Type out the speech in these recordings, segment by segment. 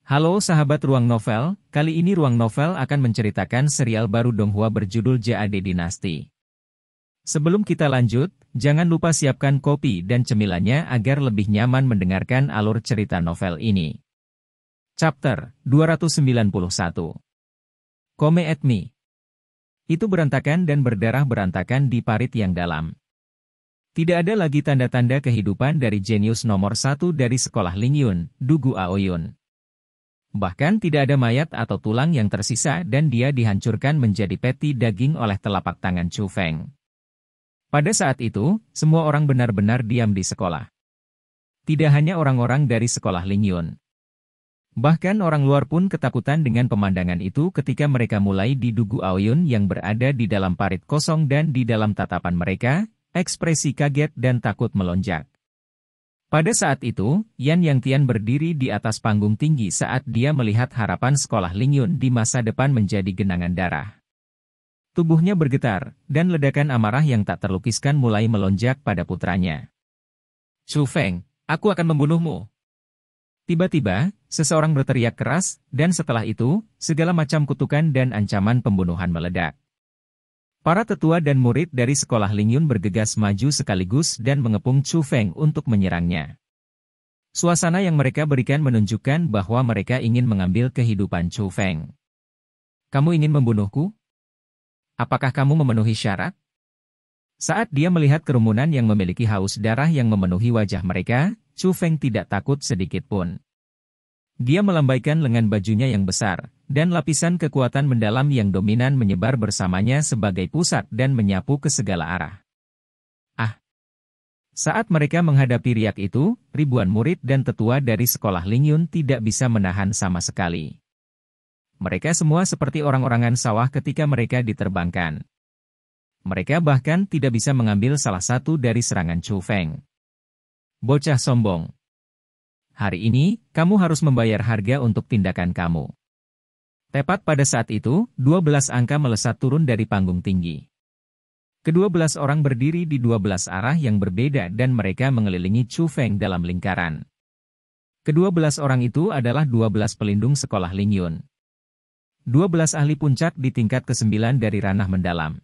Halo sahabat Ruang Novel, kali ini Ruang Novel akan menceritakan serial baru Donghua berjudul JAD Dynasty. Sebelum kita lanjut, jangan lupa siapkan kopi dan cemilannya agar lebih nyaman mendengarkan alur cerita novel ini. Chapter 291 Come at Me. Itu berantakan dan berdarah berantakan di parit yang dalam. Tidak ada lagi tanda-tanda kehidupan dari jenius nomor 1 dari sekolah Lingyun, Dugu Aoyun. Bahkan tidak ada mayat atau tulang yang tersisa dan dia dihancurkan menjadi peti daging oleh telapak tangan Chu Feng. Pada saat itu, semua orang benar-benar diam di sekolah. Tidak hanya orang-orang dari sekolah Lingyun. Bahkan orang luar pun ketakutan dengan pemandangan itu ketika mereka mulai di Dugu Aoyun yang berada di dalam parit kosong dan di dalam tatapan mereka, ekspresi kaget dan takut melonjak. Pada saat itu, Yan Yangtian berdiri di atas panggung tinggi saat dia melihat harapan sekolah Lingyun di masa depan menjadi genangan darah. Tubuhnya bergetar, dan ledakan amarah yang tak terlukiskan mulai melonjak pada putranya. Chu Feng, aku akan membunuhmu. Tiba-tiba, seseorang berteriak keras, dan setelah itu, segala macam kutukan dan ancaman pembunuhan meledak. Para tetua dan murid dari sekolah Lingyun bergegas maju sekaligus dan mengepung Chu Feng untuk menyerangnya. Suasana yang mereka berikan menunjukkan bahwa mereka ingin mengambil kehidupan Chu Feng. Kamu ingin membunuhku? Apakah kamu memenuhi syarat? Saat dia melihat kerumunan yang memiliki haus darah yang memenuhi wajah mereka, Chu Feng tidak takut sedikit pun. Dia melambaikan lengan bajunya yang besar, dan lapisan kekuatan mendalam yang dominan menyebar bersamanya sebagai pusat dan menyapu ke segala arah. Ah! Saat mereka menghadapi riak itu, ribuan murid dan tetua dari sekolah Lingyun tidak bisa menahan sama sekali. Mereka semua seperti orang-orangan sawah ketika mereka diterbangkan. Mereka bahkan tidak bisa mengambil salah satu dari serangan Chu Feng. Bocah sombong. Hari ini, kamu harus membayar harga untuk tindakan kamu. Tepat pada saat itu, 12 angka melesat turun dari panggung tinggi. Ke-12 orang berdiri di 12 arah yang berbeda dan mereka mengelilingi Chu Feng dalam lingkaran. Ke-12 orang itu adalah 12 pelindung sekolah Lingyun. 12 ahli puncak di tingkat ke-9 dari ranah mendalam.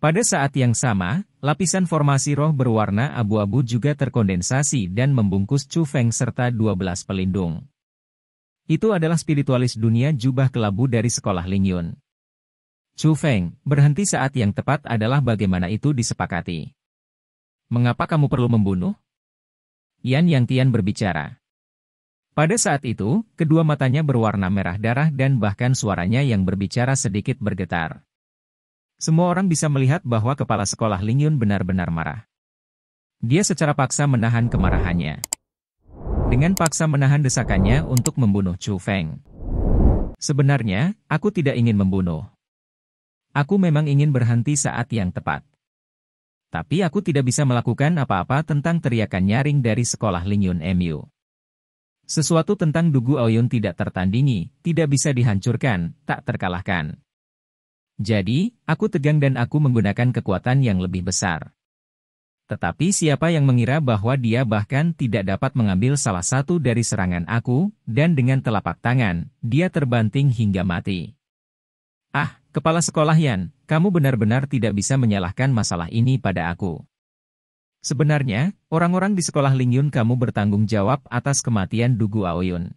Pada saat yang sama, lapisan formasi roh berwarna abu-abu juga terkondensasi dan membungkus Chu Feng serta 12 pelindung. Itu adalah spiritualis dunia jubah kelabu dari sekolah Lingyun. Chu Feng, berhenti saat yang tepat adalah bagaimana itu disepakati. Mengapa kamu perlu membunuh? Yan Yangtian berbicara. Pada saat itu, kedua matanya berwarna merah darah dan bahkan suaranya yang berbicara sedikit bergetar. Semua orang bisa melihat bahwa kepala sekolah Lingyun benar-benar marah. Dia secara paksa menahan kemarahannya. Dengan paksa menahan desakannya untuk membunuh Chu Feng. Sebenarnya, aku tidak ingin membunuh. Aku memang ingin berhenti saat yang tepat. Tapi aku tidak bisa melakukan apa-apa tentang teriakan nyaring dari sekolah Lingyun MU. Sesuatu tentang Dugu Aoyun tidak tertandingi, tidak bisa dihancurkan, tak terkalahkan. Jadi, aku tegang dan aku menggunakan kekuatan yang lebih besar. Tetapi siapa yang mengira bahwa dia bahkan tidak dapat mengambil salah satu dari serangan aku, dan dengan telapak tangan, dia terbanting hingga mati. Ah, kepala sekolah Yan, kamu benar-benar tidak bisa menyalahkan masalah ini pada aku. Sebenarnya, orang-orang di sekolah Lingyun kamu bertanggung jawab atas kematian Dugu Aoyun.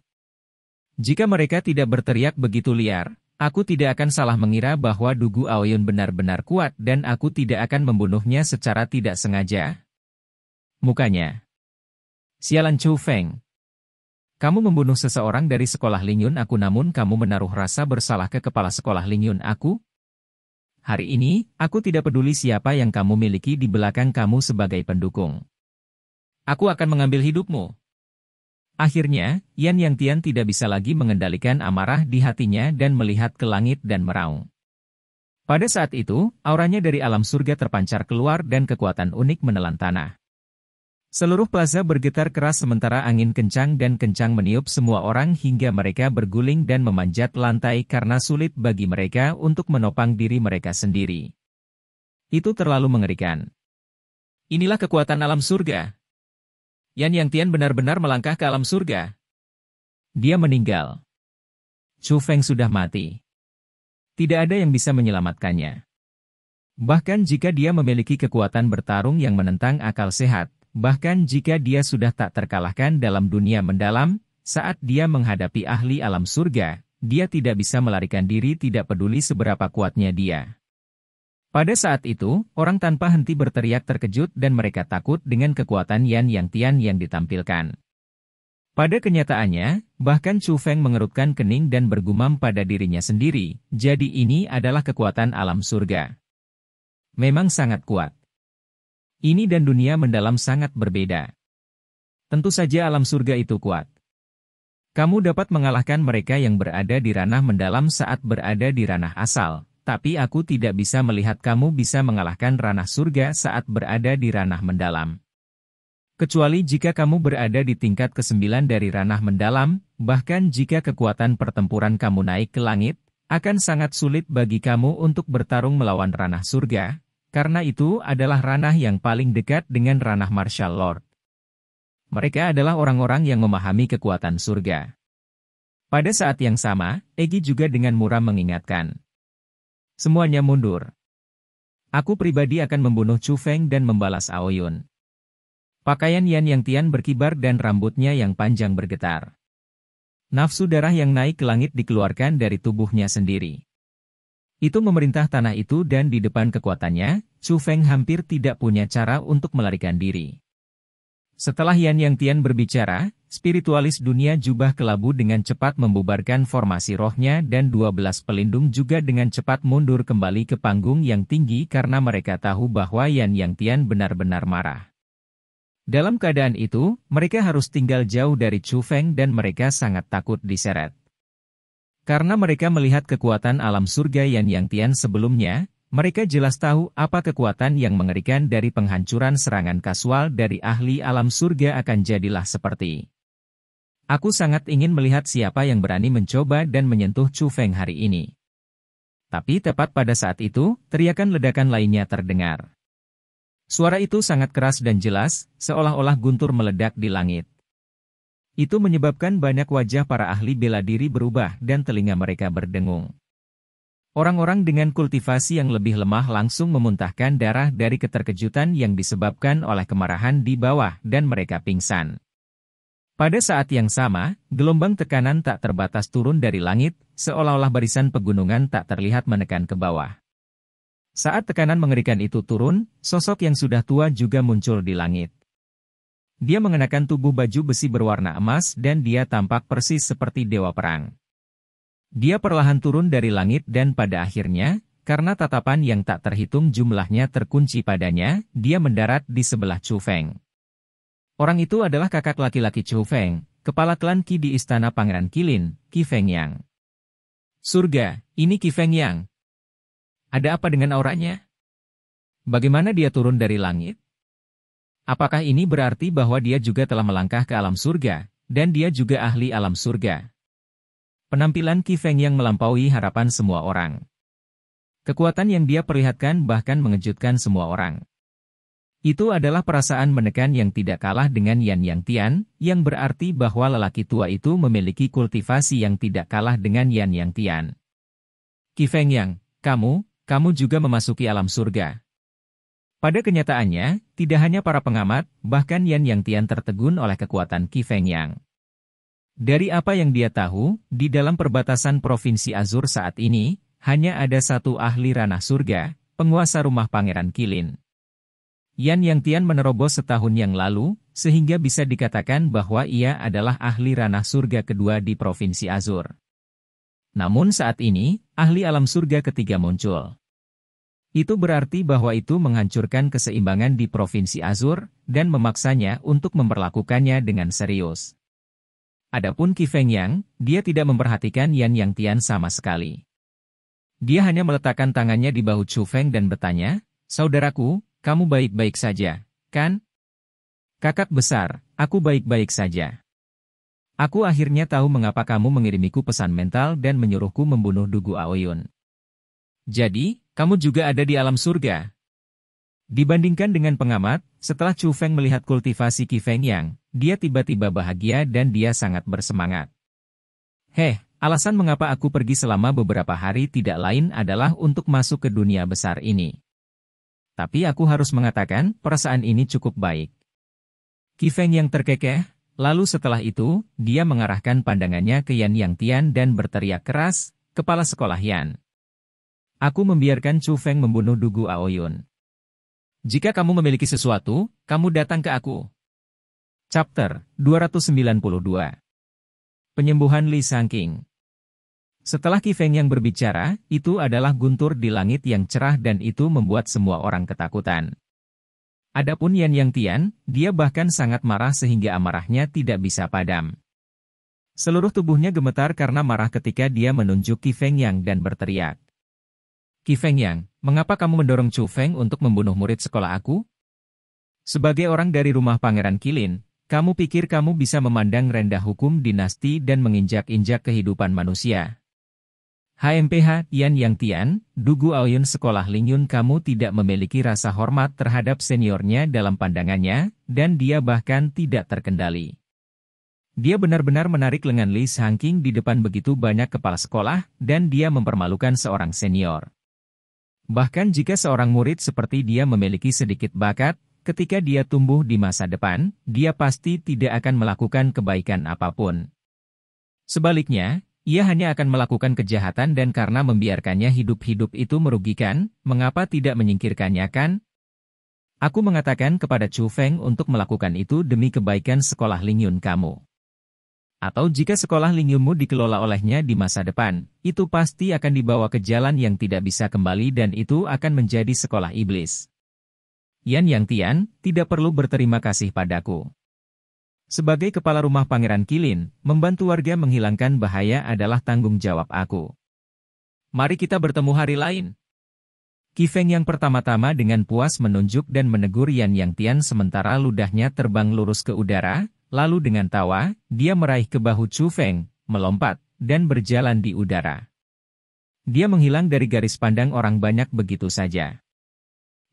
Jika mereka tidak berteriak begitu liar, aku tidak akan salah mengira bahwa Dugu Aoyun benar-benar kuat dan aku tidak akan membunuhnya secara tidak sengaja. Mukanya. Sialan Chu Feng. Kamu membunuh seseorang dari sekolah Lingyun aku namun kamu menaruh rasa bersalah ke kepala sekolah Lingyun aku? Hari ini, aku tidak peduli siapa yang kamu miliki di belakang kamu sebagai pendukung. Aku akan mengambil hidupmu. Akhirnya, Yan Yangtian tidak bisa lagi mengendalikan amarah di hatinya dan melihat ke langit dan meraung. Pada saat itu, auranya dari alam surga terpancar keluar dan kekuatan unik menelan tanah. Seluruh plaza bergetar keras sementara angin kencang dan kencang meniup semua orang hingga mereka berguling dan memanjat lantai karena sulit bagi mereka untuk menopang diri mereka sendiri. Itu terlalu mengerikan. Inilah kekuatan alam surga. Yan Yangtian benar-benar melangkah ke alam surga. Dia meninggal. Chu Feng sudah mati. Tidak ada yang bisa menyelamatkannya. Bahkan jika dia memiliki kekuatan bertarung yang menentang akal sehat, bahkan jika dia sudah tak terkalahkan dalam dunia mendalam, saat dia menghadapi ahli alam surga, dia tidak bisa melarikan diri tidak peduli seberapa kuatnya dia. Pada saat itu, orang tanpa henti berteriak terkejut dan mereka takut dengan kekuatan Yan Yang Tian yang ditampilkan. Pada kenyataannya, bahkan Chu Feng mengerutkan kening dan bergumam pada dirinya sendiri, jadi ini adalah kekuatan alam surga. Memang sangat kuat. Ini dan dunia mendalam sangat berbeda. Tentu saja alam surga itu kuat. Kamu dapat mengalahkan mereka yang berada di ranah mendalam saat berada di ranah asal, tapi aku tidak bisa melihat kamu bisa mengalahkan ranah surga saat berada di ranah mendalam. Kecuali jika kamu berada di tingkat ke-9 dari ranah mendalam, bahkan jika kekuatan pertempuran kamu naik ke langit, akan sangat sulit bagi kamu untuk bertarung melawan ranah surga, karena itu adalah ranah yang paling dekat dengan ranah martial lord. Mereka adalah orang-orang yang memahami kekuatan surga. Pada saat yang sama, Egi juga dengan muram mengingatkan. Semuanya mundur. Aku pribadi akan membunuh Chu Feng dan membalas Aoyun. Pakaian Yan Yang Tian berkibar dan rambutnya yang panjang bergetar. Nafsu darah yang naik ke langit dikeluarkan dari tubuhnya sendiri. Itu memerintah tanah itu dan di depan kekuatannya, Chu Feng hampir tidak punya cara untuk melarikan diri. Setelah Yan Yang Tian berbicara, spiritualis dunia jubah kelabu dengan cepat membubarkan formasi rohnya dan 12 pelindung juga dengan cepat mundur kembali ke panggung yang tinggi karena mereka tahu bahwa Yan Yang Tian benar-benar marah. Dalam keadaan itu, mereka harus tinggal jauh dari Chu Feng dan mereka sangat takut diseret. Karena mereka melihat kekuatan alam surga Yan Yang Tian sebelumnya, mereka jelas tahu apa kekuatan yang mengerikan dari penghancuran serangan kasual dari ahli alam surga akan jadilah seperti. Aku sangat ingin melihat siapa yang berani mencoba dan menyentuh Chu Feng hari ini. Tapi tepat pada saat itu, teriakan ledakan lainnya terdengar. Suara itu sangat keras dan jelas, seolah-olah guntur meledak di langit. Itu menyebabkan banyak wajah para ahli bela diri berubah dan telinga mereka berdengung. Orang-orang dengan kultivasi yang lebih lemah langsung memuntahkan darah dari keterkejutan yang disebabkan oleh kemarahan di bawah dan mereka pingsan. Pada saat yang sama, gelombang tekanan tak terbatas turun dari langit, seolah-olah barisan pegunungan tak terlihat menekan ke bawah. Saat tekanan mengerikan itu turun, sosok yang sudah tua juga muncul di langit. Dia mengenakan tubuh baju besi berwarna emas dan dia tampak persis seperti dewa perang. Dia perlahan turun dari langit dan pada akhirnya, karena tatapan yang tak terhitung jumlahnya terkunci padanya, dia mendarat di sebelah Chu Feng. Orang itu adalah kakak laki-laki Chu Feng, kepala klan Qi di istana Pangeran Qilin, Qi Feng Yang. Surga, ini Qi Feng Yang. Ada apa dengan auranya? Bagaimana dia turun dari langit? Apakah ini berarti bahwa dia juga telah melangkah ke alam surga, dan dia juga ahli alam surga? Penampilan Qi Feng yang melampaui harapan semua orang. Kekuatan yang dia perlihatkan bahkan mengejutkan semua orang. Itu adalah perasaan menekan yang tidak kalah dengan Yan Yang Tian, yang berarti bahwa lelaki tua itu memiliki kultivasi yang tidak kalah dengan Yan Yang Tian. Qi Feng Yang, kamu juga memasuki alam surga. Pada kenyataannya, tidak hanya para pengamat, bahkan Yan Yang Tian tertegun oleh kekuatan Qi Feng Yang. Dari apa yang dia tahu, di dalam perbatasan Provinsi Azur saat ini, hanya ada satu ahli ranah surga, penguasa rumah Pangeran Qilin. Yan Yang Tian menerobos setahun yang lalu, sehingga bisa dikatakan bahwa ia adalah ahli ranah surga kedua di Provinsi Azur. Namun saat ini, ahli alam surga ketiga muncul. Itu berarti bahwa itu menghancurkan keseimbangan di Provinsi Azur, dan memaksanya untuk memperlakukannya dengan serius. Adapun Qi Feng Yang, dia tidak memperhatikan Yan Yang Tian sama sekali. Dia hanya meletakkan tangannya di bahu Chu Feng dan bertanya, "Saudaraku, kamu baik-baik saja, kan?" "Kakak besar, aku baik-baik saja. Aku akhirnya tahu mengapa kamu mengirimiku pesan mental dan menyuruhku membunuh Dugu Aoyun. Jadi, kamu juga ada di alam surga." Dibandingkan dengan pengamat, setelah Chu Feng melihat kultivasi Qi Feng Yang, dia tiba-tiba bahagia dan dia sangat bersemangat. Alasan mengapa aku pergi selama beberapa hari tidak lain adalah untuk masuk ke dunia besar ini. Tapi aku harus mengatakan, perasaan ini cukup baik. Qi Feng yang terkekeh, lalu setelah itu, dia mengarahkan pandangannya ke Yan Yang Tian dan berteriak keras, "Kepala sekolah Yan. Aku membiarkan Chu Feng membunuh Dugu Aoyun. Jika kamu memiliki sesuatu, kamu datang ke aku." Chapter 292. Penyembuhan Li Sangking. Setelah Qi Feng yang berbicara, itu adalah guntur di langit yang cerah dan itu membuat semua orang ketakutan. Adapun Yan Yang Tian, dia bahkan sangat marah sehingga amarahnya tidak bisa padam. Seluruh tubuhnya gemetar karena marah ketika dia menunjuk Qi Feng Yang dan berteriak. "Qi Feng Yang, mengapa kamu mendorong Chu Feng untuk membunuh murid sekolah aku? Sebagai orang dari rumah Pangeran Qilin, kamu pikir kamu bisa memandang rendah hukum dinasti dan menginjak-injak kehidupan manusia? HMPH, Yan Yang Tian, Dugu Aoyun sekolah Lingyun, kamu tidak memiliki rasa hormat terhadap seniornya dalam pandangannya, dan dia bahkan tidak terkendali. Dia benar-benar menarik lengan Li Sangking di depan begitu banyak kepala sekolah, dan dia mempermalukan seorang senior. Bahkan jika seorang murid seperti dia memiliki sedikit bakat, ketika dia tumbuh di masa depan, dia pasti tidak akan melakukan kebaikan apapun. Sebaliknya, ia hanya akan melakukan kejahatan dan karena membiarkannya hidup-hidup itu merugikan, mengapa tidak menyingkirkannya kan? Aku mengatakan kepada Chu Feng untuk melakukan itu demi kebaikan sekolah Lingyun kamu. Atau jika sekolah Lingyunmu dikelola olehnya di masa depan, itu pasti akan dibawa ke jalan yang tidak bisa kembali dan itu akan menjadi sekolah iblis. Yan Yang Tian, tidak perlu berterima kasih padaku. Sebagai kepala rumah Pangeran Qilin, membantu warga menghilangkan bahaya adalah tanggung jawab aku. Mari kita bertemu hari lain. Qi Feng yang pertama-tama dengan puas menunjuk dan menegur Yan Yang Tian sementara ludahnya terbang lurus ke udara, lalu dengan tawa, dia meraih ke bahu Chu Feng, melompat, dan berjalan di udara. Dia menghilang dari garis pandang orang banyak begitu saja.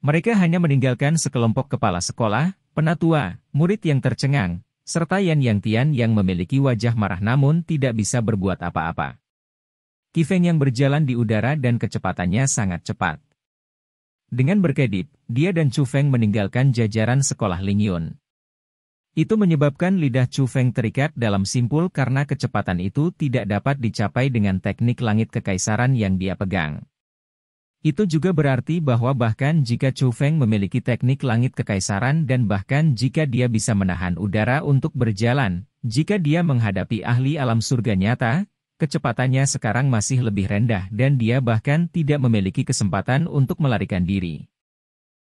Mereka hanya meninggalkan sekelompok kepala sekolah, penatua, murid yang tercengang, serta Yan Yang Tian yang memiliki wajah marah namun tidak bisa berbuat apa-apa. Qi Feng yang berjalan di udara dan kecepatannya sangat cepat. Dengan berkedip, dia dan Chu Feng meninggalkan jajaran sekolah Lingyun. Itu menyebabkan lidah Chu Feng terikat dalam simpul karena kecepatan itu tidak dapat dicapai dengan teknik langit kekaisaran yang dia pegang. Itu juga berarti bahwa bahkan jika Chu Feng memiliki teknik langit kekaisaran dan bahkan jika dia bisa menahan udara untuk berjalan, jika dia menghadapi ahli alam surga nyata, kecepatannya sekarang masih lebih rendah dan dia bahkan tidak memiliki kesempatan untuk melarikan diri.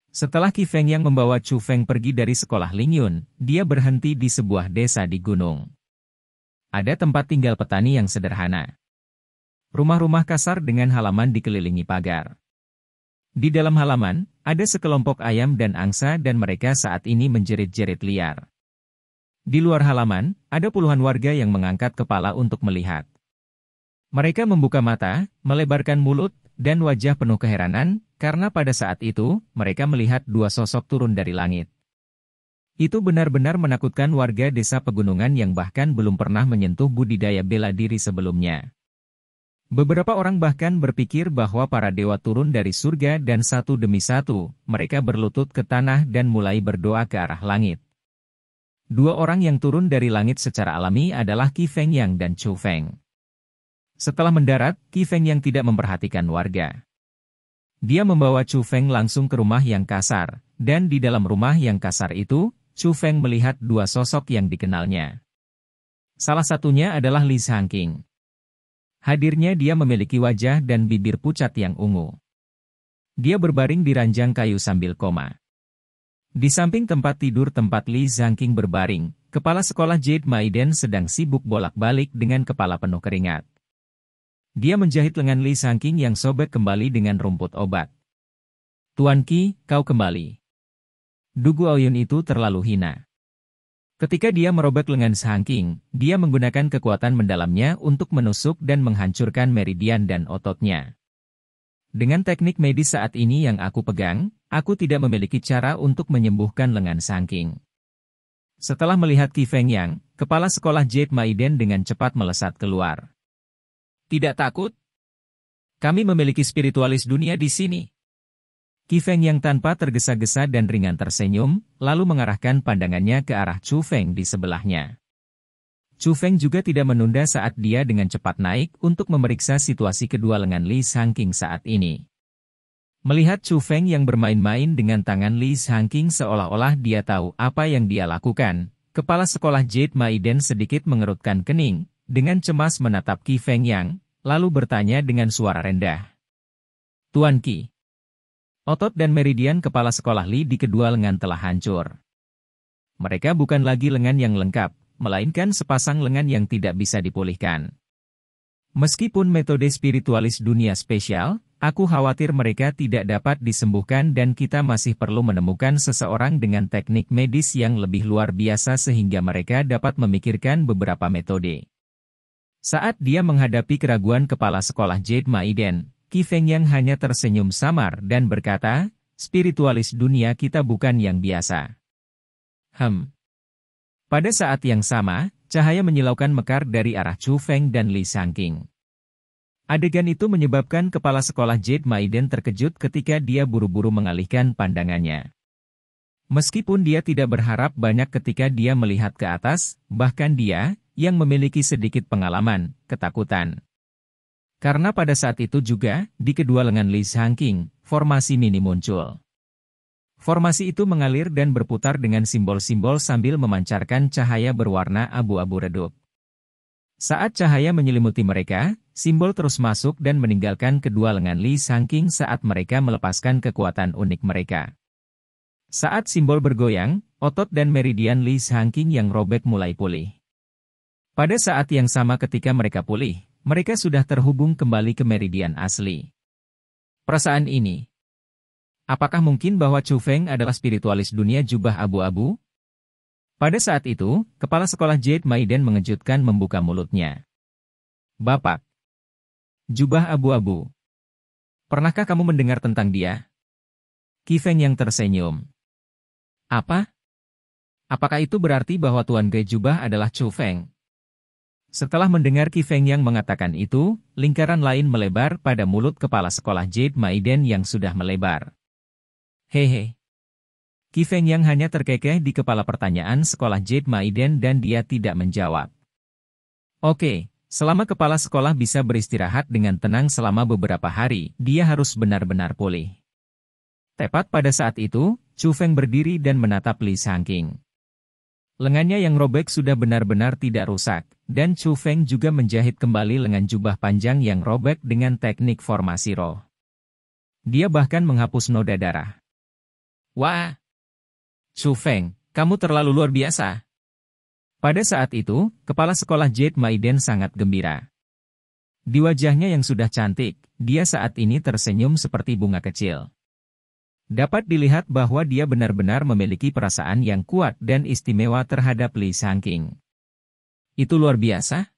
Setelah Qi Feng yang membawa Chu Feng pergi dari sekolah Lingyun, dia berhenti di sebuah desa di gunung. Ada tempat tinggal petani yang sederhana. Rumah-rumah kasar dengan halaman dikelilingi pagar. Di dalam halaman, ada sekelompok ayam dan angsa dan mereka saat ini menjerit-jerit liar. Di luar halaman, ada puluhan warga yang mengangkat kepala untuk melihat. Mereka membuka mata, melebarkan mulut, dan wajah penuh keheranan, karena pada saat itu, mereka melihat dua sosok turun dari langit. Itu benar-benar menakutkan warga desa pegunungan yang bahkan belum pernah menyentuh budidaya bela diri sebelumnya. Beberapa orang bahkan berpikir bahwa para dewa turun dari surga dan satu demi satu, mereka berlutut ke tanah dan mulai berdoa ke arah langit. Dua orang yang turun dari langit secara alami adalah Qi Feng Yang dan Chu Feng. Setelah mendarat, Qi Feng Yang tidak memperhatikan warga. Dia membawa Chu Feng langsung ke rumah yang kasar, dan di dalam rumah yang kasar itu, Chu Feng melihat dua sosok yang dikenalnya. Salah satunya adalah Li Sangking. Hadirnya dia memiliki wajah dan bibir pucat yang ungu. Dia berbaring di ranjang kayu sambil koma. Di samping tempat tidur tempat Li Sangking berbaring, kepala sekolah Jade Maiden sedang sibuk bolak-balik dengan kepala penuh keringat. Dia menjahit lengan Li Sangking yang sobek kembali dengan rumput obat. "Tuan Qi, kau kembali." Dugu Aoyun itu terlalu hina. Ketika dia merobek lengan Sangking, dia menggunakan kekuatan mendalamnya untuk menusuk dan menghancurkan meridian dan ototnya. Dengan teknik medis saat ini yang aku pegang, aku tidak memiliki cara untuk menyembuhkan lengan Sangking. Setelah melihat Qi Feng Yang, kepala sekolah Jade Maiden dengan cepat melesat keluar. Tidak takut? Kami memiliki spiritualis dunia di sini. Qi Feng yang tanpa tergesa-gesa dan ringan tersenyum, lalu mengarahkan pandangannya ke arah Chu Feng di sebelahnya. Chu Feng juga tidak menunda saat dia dengan cepat naik untuk memeriksa situasi kedua lengan Li Shangqing saat ini. Melihat Chu Feng yang bermain-main dengan tangan Li Shangqing seolah-olah dia tahu apa yang dia lakukan, kepala sekolah Jade Maiden sedikit mengerutkan kening, dengan cemas menatap Qi Feng yang, lalu bertanya dengan suara rendah. Tuan Qi. Otot dan meridian kepala sekolah Li di kedua lengan telah hancur. Mereka bukan lagi lengan yang lengkap, melainkan sepasang lengan yang tidak bisa dipulihkan. Meskipun metode spiritualis dunia spesial, aku khawatir mereka tidak dapat disembuhkan dan kita masih perlu menemukan seseorang dengan teknik medis yang lebih luar biasa sehingga mereka dapat memikirkan beberapa metode. Saat dia menghadapi keraguan kepala sekolah Jade Maiden, Qi Feng yang hanya tersenyum samar dan berkata, spiritualis dunia kita bukan yang biasa. Pada saat yang sama, cahaya menyilaukan mekar dari arah Chu Feng dan Li Shangqing. Adegan itu menyebabkan kepala sekolah Jade Maiden terkejut ketika dia buru-buru mengalihkan pandangannya. Meskipun dia tidak berharap banyak ketika dia melihat ke atas, bahkan dia, yang memiliki sedikit pengalaman, ketakutan. Karena pada saat itu juga, di kedua lengan Li Shangqing, formasi mini muncul. Formasi itu mengalir dan berputar dengan simbol-simbol sambil memancarkan cahaya berwarna abu-abu redup. Saat cahaya menyelimuti mereka, simbol terus masuk dan meninggalkan kedua lengan Li Shangqing saat mereka melepaskan kekuatan unik mereka. Saat simbol bergoyang, otot dan meridian Li Shangqing yang robek mulai pulih. Pada saat yang sama ketika mereka pulih, mereka sudah terhubung kembali ke meridian asli. Perasaan ini. Apakah mungkin bahwa Chu Feng adalah spiritualis dunia jubah abu-abu? Pada saat itu, kepala sekolah Jade Maiden mengejutkan membuka mulutnya. Bapak. Jubah abu-abu. Pernahkah kamu mendengar tentang dia? Qi Feng yang tersenyum. Apa? Apakah itu berarti bahwa Tuan Ge Jubah adalah Chu Feng? Setelah mendengar Qi Feng yang mengatakan itu, lingkaran lain melebar pada mulut kepala sekolah Jade Maiden yang sudah melebar. Hehe. Qi Feng yang hanya terkekeh di kepala pertanyaan sekolah Jade Maiden dan dia tidak menjawab. Oke, selama kepala sekolah bisa beristirahat dengan tenang selama beberapa hari, dia harus benar-benar pulih. Tepat pada saat itu, Chu Feng berdiri dan menatap Li Shangqing. Lengannya yang robek sudah benar-benar tidak rusak, dan Chu Feng juga menjahit kembali lengan jubah panjang yang robek dengan teknik formasi roh. Dia bahkan menghapus noda darah. Wah! Chu Feng, kamu terlalu luar biasa. Pada saat itu, kepala sekolah Jade Maiden sangat gembira. Di wajahnya yang sudah cantik, dia saat ini tersenyum seperti bunga kecil. Dapat dilihat bahwa dia benar-benar memiliki perasaan yang kuat dan istimewa terhadap Li Shangqing. Itu luar biasa?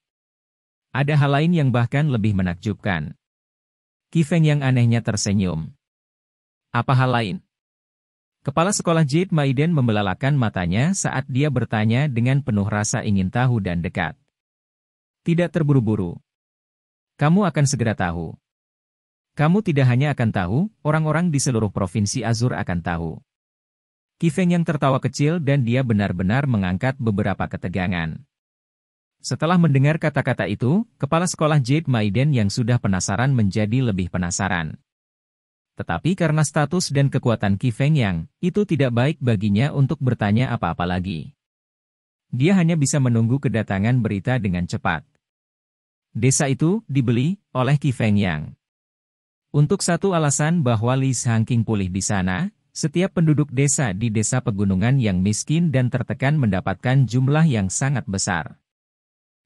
Ada hal lain yang bahkan lebih menakjubkan. Qi Feng yang anehnya tersenyum. Apa hal lain? Kepala sekolah Jade Maiden membelalakan matanya saat dia bertanya dengan penuh rasa ingin tahu dan dekat. Tidak terburu-buru. Kamu akan segera tahu. Kamu tidak hanya akan tahu, orang-orang di seluruh provinsi Azur akan tahu. Qi Feng yang tertawa kecil dan dia benar-benar mengangkat beberapa ketegangan. Setelah mendengar kata-kata itu, kepala sekolah Jade Maiden yang sudah penasaran menjadi lebih penasaran. Tetapi karena status dan kekuatan Qi Feng yang, itu tidak baik baginya untuk bertanya apa-apa lagi. Dia hanya bisa menunggu kedatangan berita dengan cepat. Desa itu dibeli oleh Qi Feng yang. Untuk satu alasan bahwa Li Shangqing pulih di sana, setiap penduduk desa di desa pegunungan yang miskin dan tertekan mendapatkan jumlah yang sangat besar.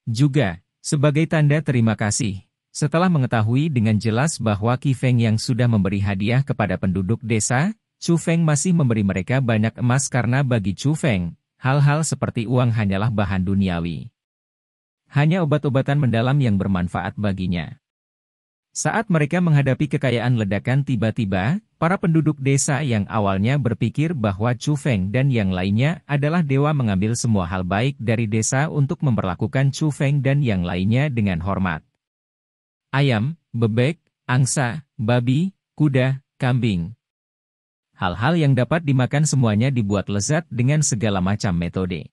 Juga, sebagai tanda terima kasih, setelah mengetahui dengan jelas bahwa Qi Feng yang sudah memberi hadiah kepada penduduk desa, Chu Feng masih memberi mereka banyak emas karena bagi Chu Feng, hal-hal seperti uang hanyalah bahan duniawi. Hanya obat-obatan mendalam yang bermanfaat baginya. Saat mereka menghadapi kekayaan ledakan tiba-tiba, para penduduk desa yang awalnya berpikir bahwa Chu Feng dan yang lainnya adalah dewa mengambil semua hal baik dari desa untuk memperlakukan Chu Feng dan yang lainnya dengan hormat. ayam, bebek, angsa, babi, kuda, kambing. Hal-hal yang dapat dimakan semuanya dibuat lezat dengan segala macam metode.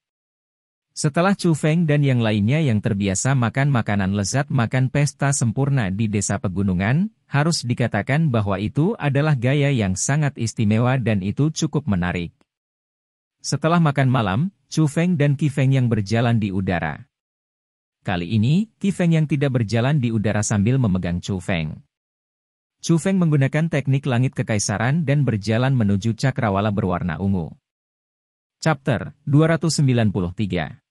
Setelah Chu Feng dan yang lainnya yang terbiasa makan makanan lezat makan pesta sempurna di desa pegunungan, harus dikatakan bahwa itu adalah gaya yang sangat istimewa dan itu cukup menarik. Setelah makan malam, Chu Feng dan Qi Feng yang berjalan di udara. Kali ini, Qi Feng yang tidak berjalan di udara sambil memegang Chu Feng. Chu Feng menggunakan teknik langit kekaisaran dan berjalan menuju cakrawala berwarna ungu. Chapter 293.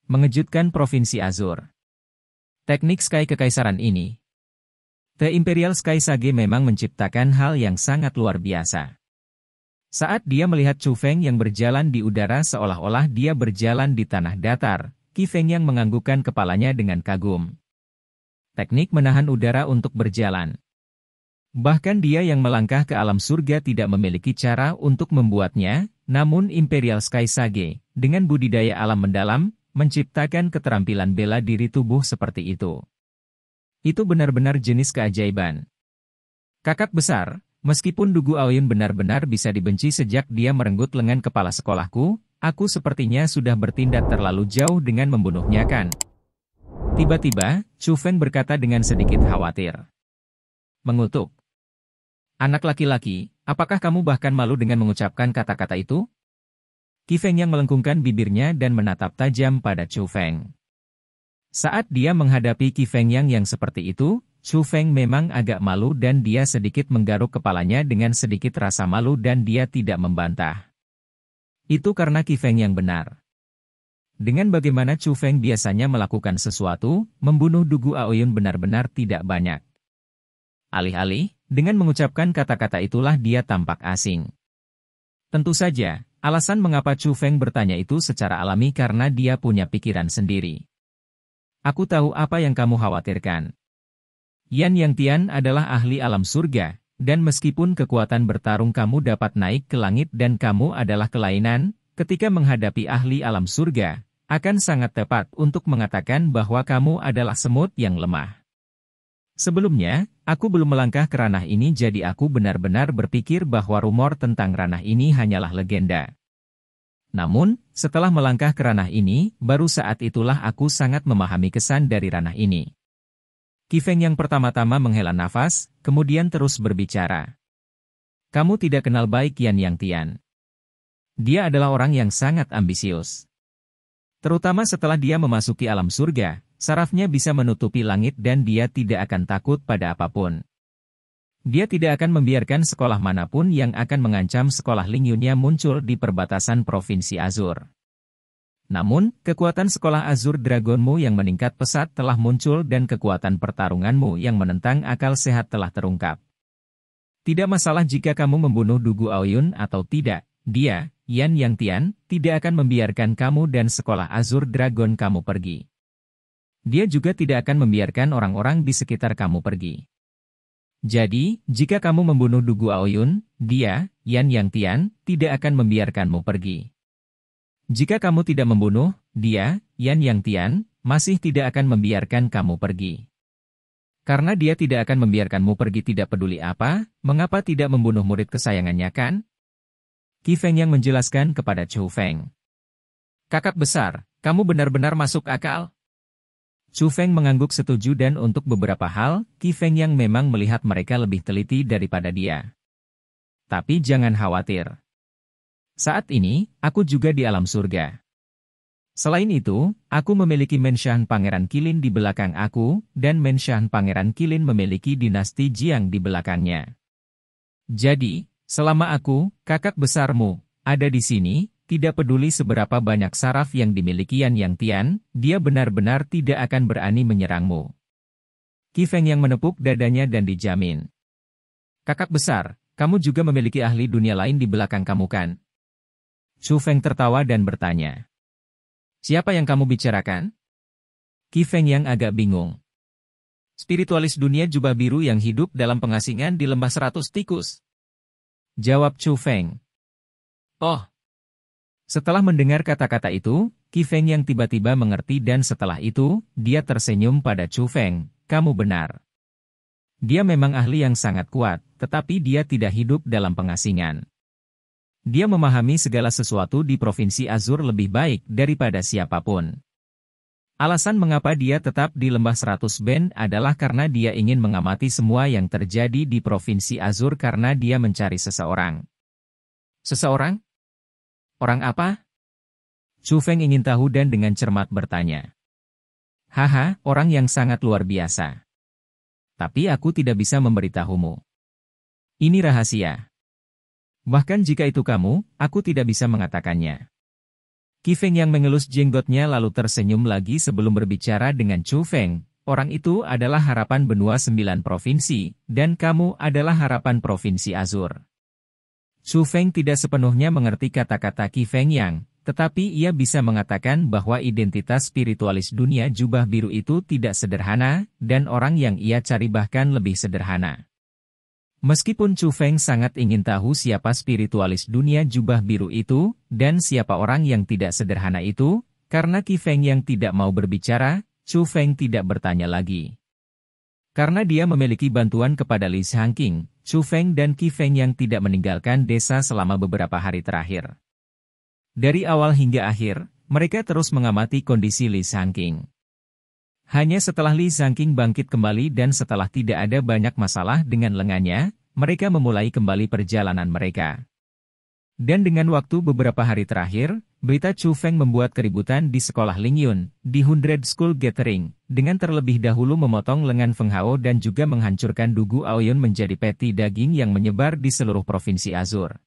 Mengejutkan Provinsi Azur. Teknik Sky Kekaisaran ini. The Imperial Sky Sage memang menciptakan hal yang sangat luar biasa. Saat dia melihat Chu Feng yang berjalan di udara seolah-olah dia berjalan di tanah datar, Qi Feng yang menganggukkan kepalanya dengan kagum. Teknik menahan udara untuk berjalan. Bahkan dia yang melangkah ke alam surga tidak memiliki cara untuk membuatnya, namun Imperial Sky Sage, dengan budidaya alam mendalam, menciptakan keterampilan bela diri tubuh seperti itu. Itu benar-benar jenis keajaiban. Kakak besar, meskipun Dugu Aoyun benar-benar bisa dibenci sejak dia merenggut lengan kepala sekolahku, aku sepertinya sudah bertindak terlalu jauh dengan membunuhnya kan? Tiba-tiba, Chu Feng berkata dengan sedikit khawatir. Mengutuk. Anak laki-laki, apakah kamu bahkan malu dengan mengucapkan kata-kata itu? Qi Feng yang melengkungkan bibirnya dan menatap tajam pada Chu Feng. Saat dia menghadapi Qi Feng yang seperti itu, Chu Feng memang agak malu dan dia sedikit menggaruk kepalanya dengan sedikit rasa malu dan dia tidak membantah. Itu karena Qi Feng yang benar. Dengan bagaimana Chu Feng biasanya melakukan sesuatu, membunuh Dugu Aoyun benar-benar tidak banyak. Alih-alih, dengan mengucapkan kata-kata itulah dia tampak asing. Tentu saja, alasan mengapa Chu Feng bertanya itu secara alami karena dia punya pikiran sendiri. Aku tahu apa yang kamu khawatirkan. Yan Yang Tian adalah ahli alam surga, dan meskipun kekuatan bertarung kamu dapat naik ke langit dan kamu adalah kelainan, ketika menghadapi ahli alam surga, akan sangat tepat untuk mengatakan bahwa kamu adalah semut yang lemah. Sebelumnya, aku belum melangkah ke ranah ini jadi aku benar-benar berpikir bahwa rumor tentang ranah ini hanyalah legenda. Namun, setelah melangkah ke ranah ini, baru saat itulah aku sangat memahami kesan dari ranah ini. Qi Feng yang pertama-tama menghela nafas, kemudian terus berbicara. Kamu tidak kenal baik Yan Yang Tian. Dia adalah orang yang sangat ambisius. Terutama setelah dia memasuki alam surga, sarafnya bisa menutupi langit dan dia tidak akan takut pada apapun. Dia tidak akan membiarkan sekolah manapun yang akan mengancam sekolah Lingyunnya muncul di perbatasan Provinsi Azur. Namun, kekuatan sekolah Azur Dragonmu yang meningkat pesat telah muncul dan kekuatan pertarunganmu yang menentang akal sehat telah terungkap. Tidak masalah jika kamu membunuh Dugu Aoyun atau tidak, dia, Yan Yang Tian, tidak akan membiarkan kamu dan sekolah Azur Dragon kamu pergi. Dia juga tidak akan membiarkan orang-orang di sekitar kamu pergi. Jadi, jika kamu membunuh Dugu Aoyun, dia, Yan Yang Tian, tidak akan membiarkanmu pergi. Jika kamu tidak membunuh, dia, Yan Yang Tian, masih tidak akan membiarkan kamu pergi. Karena dia tidak akan membiarkanmu pergi tidak peduli apa, mengapa tidak membunuh murid kesayangannya kan? Qi Feng yang menjelaskan kepada Chu Feng. Kakak besar, kamu benar-benar masuk akal? Chu Feng mengangguk setuju dan untuk beberapa hal, Qi Feng yang memang melihat mereka lebih teliti daripada dia. Tapi jangan khawatir. Saat ini, aku juga di alam surga. Selain itu, aku memiliki Menshan Pangeran Qilin di belakang aku, dan Menshan Pangeran Qilin memiliki dinasti Jiang di belakangnya. Jadi, selama aku, kakak besarmu, ada di sini, tidak peduli seberapa banyak saraf yang dimiliki Yan Yang Tian, dia benar-benar tidak akan berani menyerangmu. Qi Feng yang menepuk dadanya dan dijamin. Kakak besar, kamu juga memiliki ahli dunia lain di belakang kamu kan? Chu Feng tertawa dan bertanya. Siapa yang kamu bicarakan? Qi Feng yang agak bingung. Spiritualis dunia jubah biru yang hidup dalam pengasingan di lembah 100 tikus. Jawab Chu Feng. Oh. Setelah mendengar kata-kata itu, Qi Feng yang tiba-tiba mengerti dan setelah itu, dia tersenyum pada Chu Feng. Kamu benar. Dia memang ahli yang sangat kuat, tetapi dia tidak hidup dalam pengasingan. Dia memahami segala sesuatu di Provinsi Azur lebih baik daripada siapapun. Alasan mengapa dia tetap di Lembah 100 Ben adalah karena dia ingin mengamati semua yang terjadi di Provinsi Azur karena dia mencari seseorang. Seseorang? Orang apa? Chu Feng ingin tahu dan dengan cermat bertanya. Haha, orang yang sangat luar biasa. Tapi aku tidak bisa memberitahumu. Ini rahasia. Bahkan jika itu kamu, aku tidak bisa mengatakannya. Qi Feng yang mengelus jenggotnya lalu tersenyum lagi sebelum berbicara dengan Chu Feng. Orang itu adalah harapan benua 9 provinsi, dan kamu adalah harapan Provinsi Azur. Chu Feng tidak sepenuhnya mengerti kata-kata Qi Feng yang, tetapi ia bisa mengatakan bahwa identitas spiritualis dunia jubah biru itu tidak sederhana, dan orang yang ia cari bahkan lebih sederhana. Meskipun Chu Feng sangat ingin tahu siapa spiritualis dunia jubah biru itu, dan siapa orang yang tidak sederhana itu, karena Qi Feng yang tidak mau berbicara, Chu Feng tidak bertanya lagi. Karena dia memiliki bantuan kepada Li Shangqing, Chu Feng dan Qi Feng yang tidak meninggalkan desa selama beberapa hari terakhir. Dari awal hingga akhir, mereka terus mengamati kondisi Li Shangqing. Hanya setelah Li Shangqing bangkit kembali dan setelah tidak ada banyak masalah dengan lengannya, mereka memulai kembali perjalanan mereka. Dan dengan waktu beberapa hari terakhir, berita Chu Feng membuat keributan di sekolah Lingyun, di 100 School Gathering, dengan terlebih dahulu memotong lengan Feng Hao dan juga menghancurkan Dugu Aoyun menjadi peti daging yang menyebar di seluruh Provinsi Azur.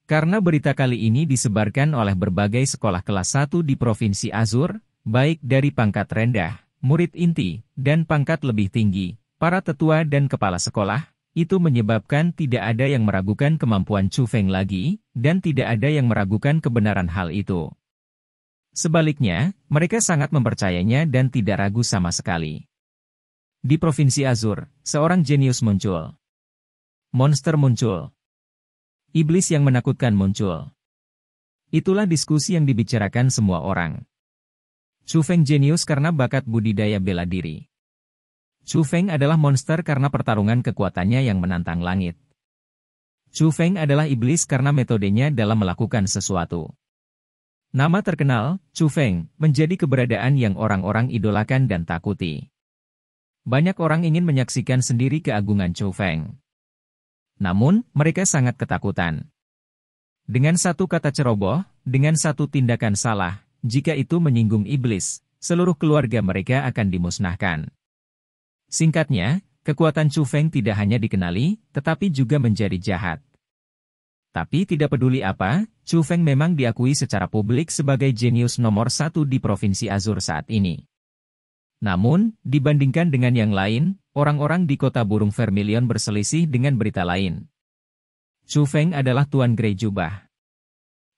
Karena berita kali ini disebarkan oleh berbagai sekolah kelas 1 di Provinsi Azur, baik dari pangkat rendah, murid inti, dan pangkat lebih tinggi, para tetua dan kepala sekolah, itu menyebabkan tidak ada yang meragukan kemampuan Chu Feng lagi, dan tidak ada yang meragukan kebenaran hal itu. Sebaliknya, mereka sangat mempercayainya dan tidak ragu sama sekali. Di Provinsi Azur, seorang jenius muncul. Monster muncul. Iblis yang menakutkan muncul. Itulah diskusi yang dibicarakan semua orang. Chu Feng jenius karena bakat budidaya bela diri. Chu Feng adalah monster karena pertarungan kekuatannya yang menantang langit. Chu Feng adalah iblis karena metodenya dalam melakukan sesuatu. Nama terkenal, Chu Feng, menjadi keberadaan yang orang-orang idolakan dan takuti. Banyak orang ingin menyaksikan sendiri keagungan Chu Feng. Namun, mereka sangat ketakutan. Dengan satu kata ceroboh, dengan satu tindakan salah, jika itu menyinggung iblis, seluruh keluarga mereka akan dimusnahkan. Singkatnya, kekuatan Chu Feng tidak hanya dikenali, tetapi juga menjadi jahat. Tapi tidak peduli apa, Chu Feng memang diakui secara publik sebagai jenius nomor 1 di Provinsi Azur saat ini. Namun, dibandingkan dengan yang lain, orang-orang di kota burung Vermilion berselisih dengan berita lain. Chu Feng adalah Tuan Grey Jubah.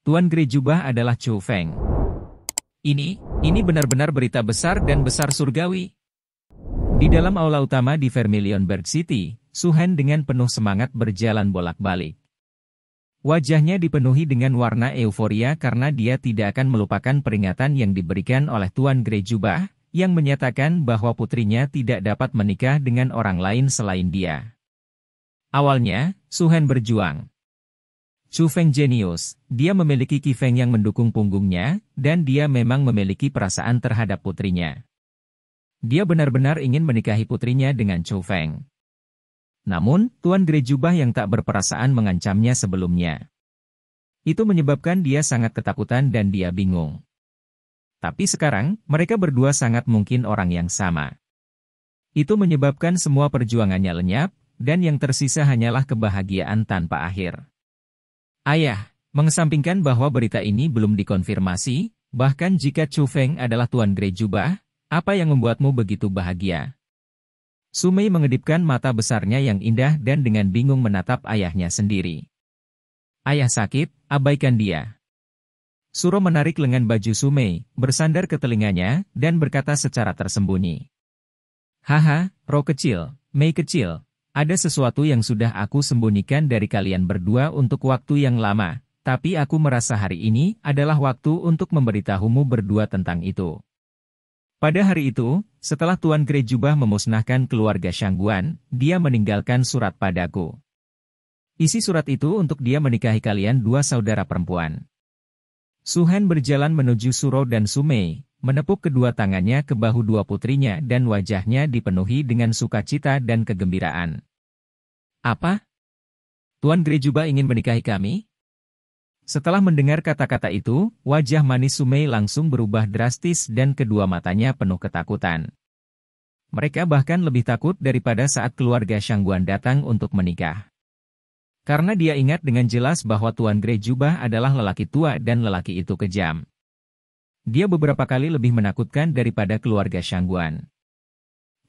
Tuan Grey Jubah adalah Chu Feng. Ini benar-benar berita besar dan besar surgawi. Di dalam aula utama di Vermilion Berg City, Su Han dengan penuh semangat berjalan bolak-balik. Wajahnya dipenuhi dengan warna euforia karena dia tidak akan melupakan peringatan yang diberikan oleh Tuan Grey Jubah, yang menyatakan bahwa putrinya tidak dapat menikah dengan orang lain selain dia. Awalnya, Su Han berjuang. Chu Feng jenius, dia memiliki Qi Feng yang mendukung punggungnya, dan dia memang memiliki perasaan terhadap putrinya. Dia benar-benar ingin menikahi putrinya dengan Chu Feng. Namun, Tuan Grey Jubah yang tak berperasaan mengancamnya sebelumnya. Itu menyebabkan dia sangat ketakutan dan dia bingung. Tapi sekarang, mereka berdua sangat mungkin orang yang sama. Itu menyebabkan semua perjuangannya lenyap, dan yang tersisa hanyalah kebahagiaan tanpa akhir. Ayah, mengesampingkan bahwa berita ini belum dikonfirmasi, bahkan jika Chu Feng adalah Tuan Grey Jubah, apa yang membuatmu begitu bahagia? Su Mei mengedipkan mata besarnya yang indah dan dengan bingung menatap ayahnya sendiri. Ayah sakit, abaikan dia. Suro menarik lengan baju Su Mei, bersandar ke telinganya, dan berkata secara tersembunyi. Haha, Ro kecil, Mei kecil. Ada sesuatu yang sudah aku sembunyikan dari kalian berdua untuk waktu yang lama, tapi aku merasa hari ini adalah waktu untuk memberitahumu berdua tentang itu. Pada hari itu, setelah Tuan Grey Jubah memusnahkan keluarga Shangguan, dia meninggalkan surat padaku. Isi surat itu untuk dia menikahi kalian dua saudara perempuan. Su Han berjalan menuju Suro dan Su Mei, menepuk kedua tangannya ke bahu dua putrinya dan wajahnya dipenuhi dengan sukacita dan kegembiraan. Apa? Tuan Grey Jubah ingin menikahi kami? Setelah mendengar kata-kata itu, wajah manis Su Mei langsung berubah drastis dan kedua matanya penuh ketakutan. Mereka bahkan lebih takut daripada saat keluarga Shangguan datang untuk menikah. Karena dia ingat dengan jelas bahwa Tuan Grey Jubah adalah lelaki tua dan lelaki itu kejam. Dia beberapa kali lebih menakutkan daripada keluarga Shangguan.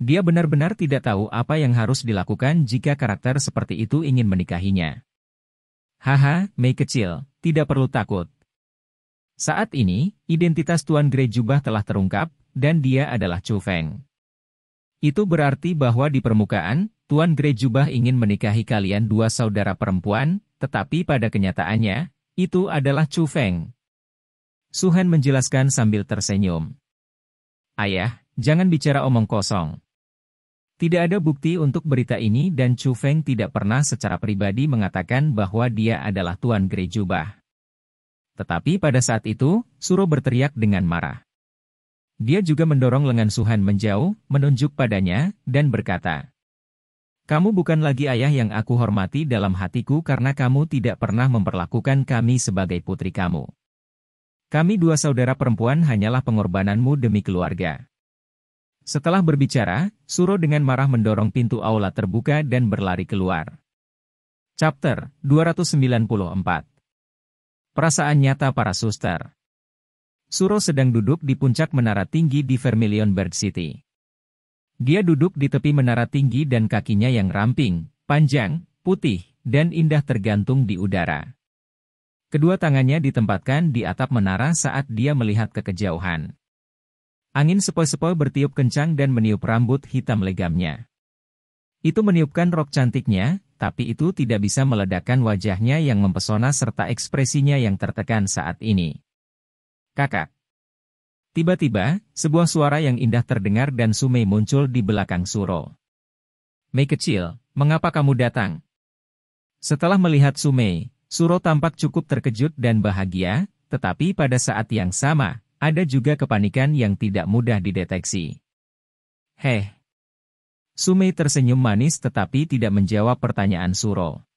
Dia benar-benar tidak tahu apa yang harus dilakukan jika karakter seperti itu ingin menikahinya. Haha, Mei kecil, tidak perlu takut. Saat ini, identitas Tuan Grey Jubah telah terungkap, dan dia adalah Chu Feng. Itu berarti bahwa di permukaan, Tuan Grey Jubah ingin menikahi kalian dua saudara perempuan, tetapi pada kenyataannya, itu adalah Chu Feng. Su Han menjelaskan sambil tersenyum. Ayah, jangan bicara omong kosong. Tidak ada bukti untuk berita ini dan Chu Feng tidak pernah secara pribadi mengatakan bahwa dia adalah Tuan Grey Jubah. Tetapi pada saat itu, Suro berteriak dengan marah. Dia juga mendorong lengan Su Han menjauh, menunjuk padanya, dan berkata, "Kamu bukan lagi ayah yang aku hormati dalam hatiku karena kamu tidak pernah memperlakukan kami sebagai putri kamu. Kami dua saudara perempuan hanyalah pengorbananmu demi keluarga." Setelah berbicara, Suro dengan marah mendorong pintu aula terbuka dan berlari keluar. Chapter 294. Perasaan nyata para suster. Suro sedang duduk di puncak menara tinggi di Vermilion Bird City. Dia duduk di tepi menara tinggi dan kakinya yang ramping, panjang, putih, dan indah tergantung di udara. Kedua tangannya ditempatkan di atap menara saat dia melihat ke kejauhan. Angin sepoi-sepoi bertiup kencang dan meniup rambut hitam legamnya. Itu meniupkan rok cantiknya, tapi itu tidak bisa meledakkan wajahnya yang mempesona serta ekspresinya yang tertekan saat ini. "Kakak." Tiba-tiba, sebuah suara yang indah terdengar dan Su Mei muncul di belakang Suro. "Mei kecil, mengapa kamu datang?" Setelah melihat Su Mei, Suro tampak cukup terkejut dan bahagia, tetapi pada saat yang sama, ada juga kepanikan yang tidak mudah dideteksi. "Heh." Su Mei tersenyum manis tetapi tidak menjawab pertanyaan Suro.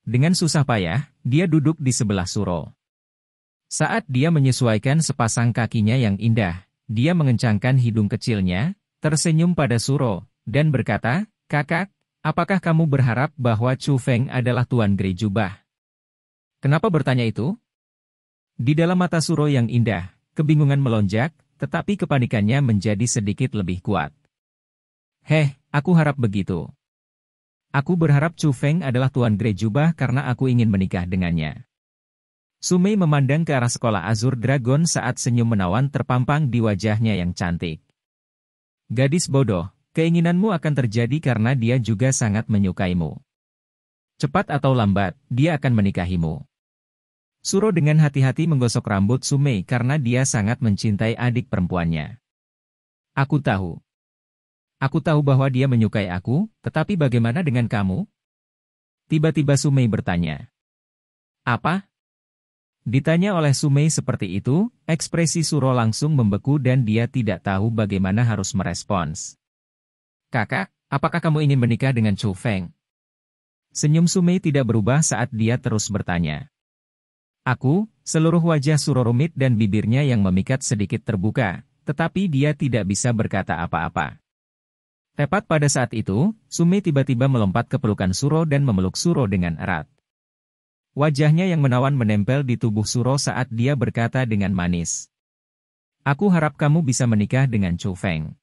Dengan susah payah, dia duduk di sebelah Suro. Saat dia menyesuaikan sepasang kakinya yang indah, dia mengencangkan hidung kecilnya, tersenyum pada Suro, dan berkata, "Kakak, apakah kamu berharap bahwa Chu Feng adalah Tuan Grey Jubah?" Kenapa bertanya itu? Di dalam mata Suro yang indah, kebingungan melonjak, tetapi kepanikannya menjadi sedikit lebih kuat. "Heh, aku harap begitu. Aku berharap Chu Feng adalah Tuan Grey Jubah karena aku ingin menikah dengannya." Su Mei memandang ke arah sekolah Azur Dragon saat senyum menawan terpampang di wajahnya yang cantik. "Gadis bodoh, keinginanmu akan terjadi karena dia juga sangat menyukaimu. Cepat atau lambat, dia akan menikahimu." Suro dengan hati-hati menggosok rambut Su Mei karena dia sangat mencintai adik perempuannya. Aku tahu bahwa dia menyukai aku, tetapi bagaimana dengan kamu?" Tiba-tiba Su Mei bertanya. "Apa?" Ditanya oleh Su Mei seperti itu, ekspresi Suro langsung membeku dan dia tidak tahu bagaimana harus merespons. "Kakak, apakah kamu ingin menikah dengan Chu Feng?" Senyum Su Mei tidak berubah saat dia terus bertanya. Seluruh wajah Suro rumit dan bibirnya yang memikat sedikit terbuka, tetapi dia tidak bisa berkata apa-apa. Tepat pada saat itu, Su Mei tiba-tiba melompat ke pelukan Suro dan memeluk Suro dengan erat. Wajahnya yang menawan menempel di tubuh Suro saat dia berkata dengan manis. "Aku harap kamu bisa menikah dengan Chu Feng.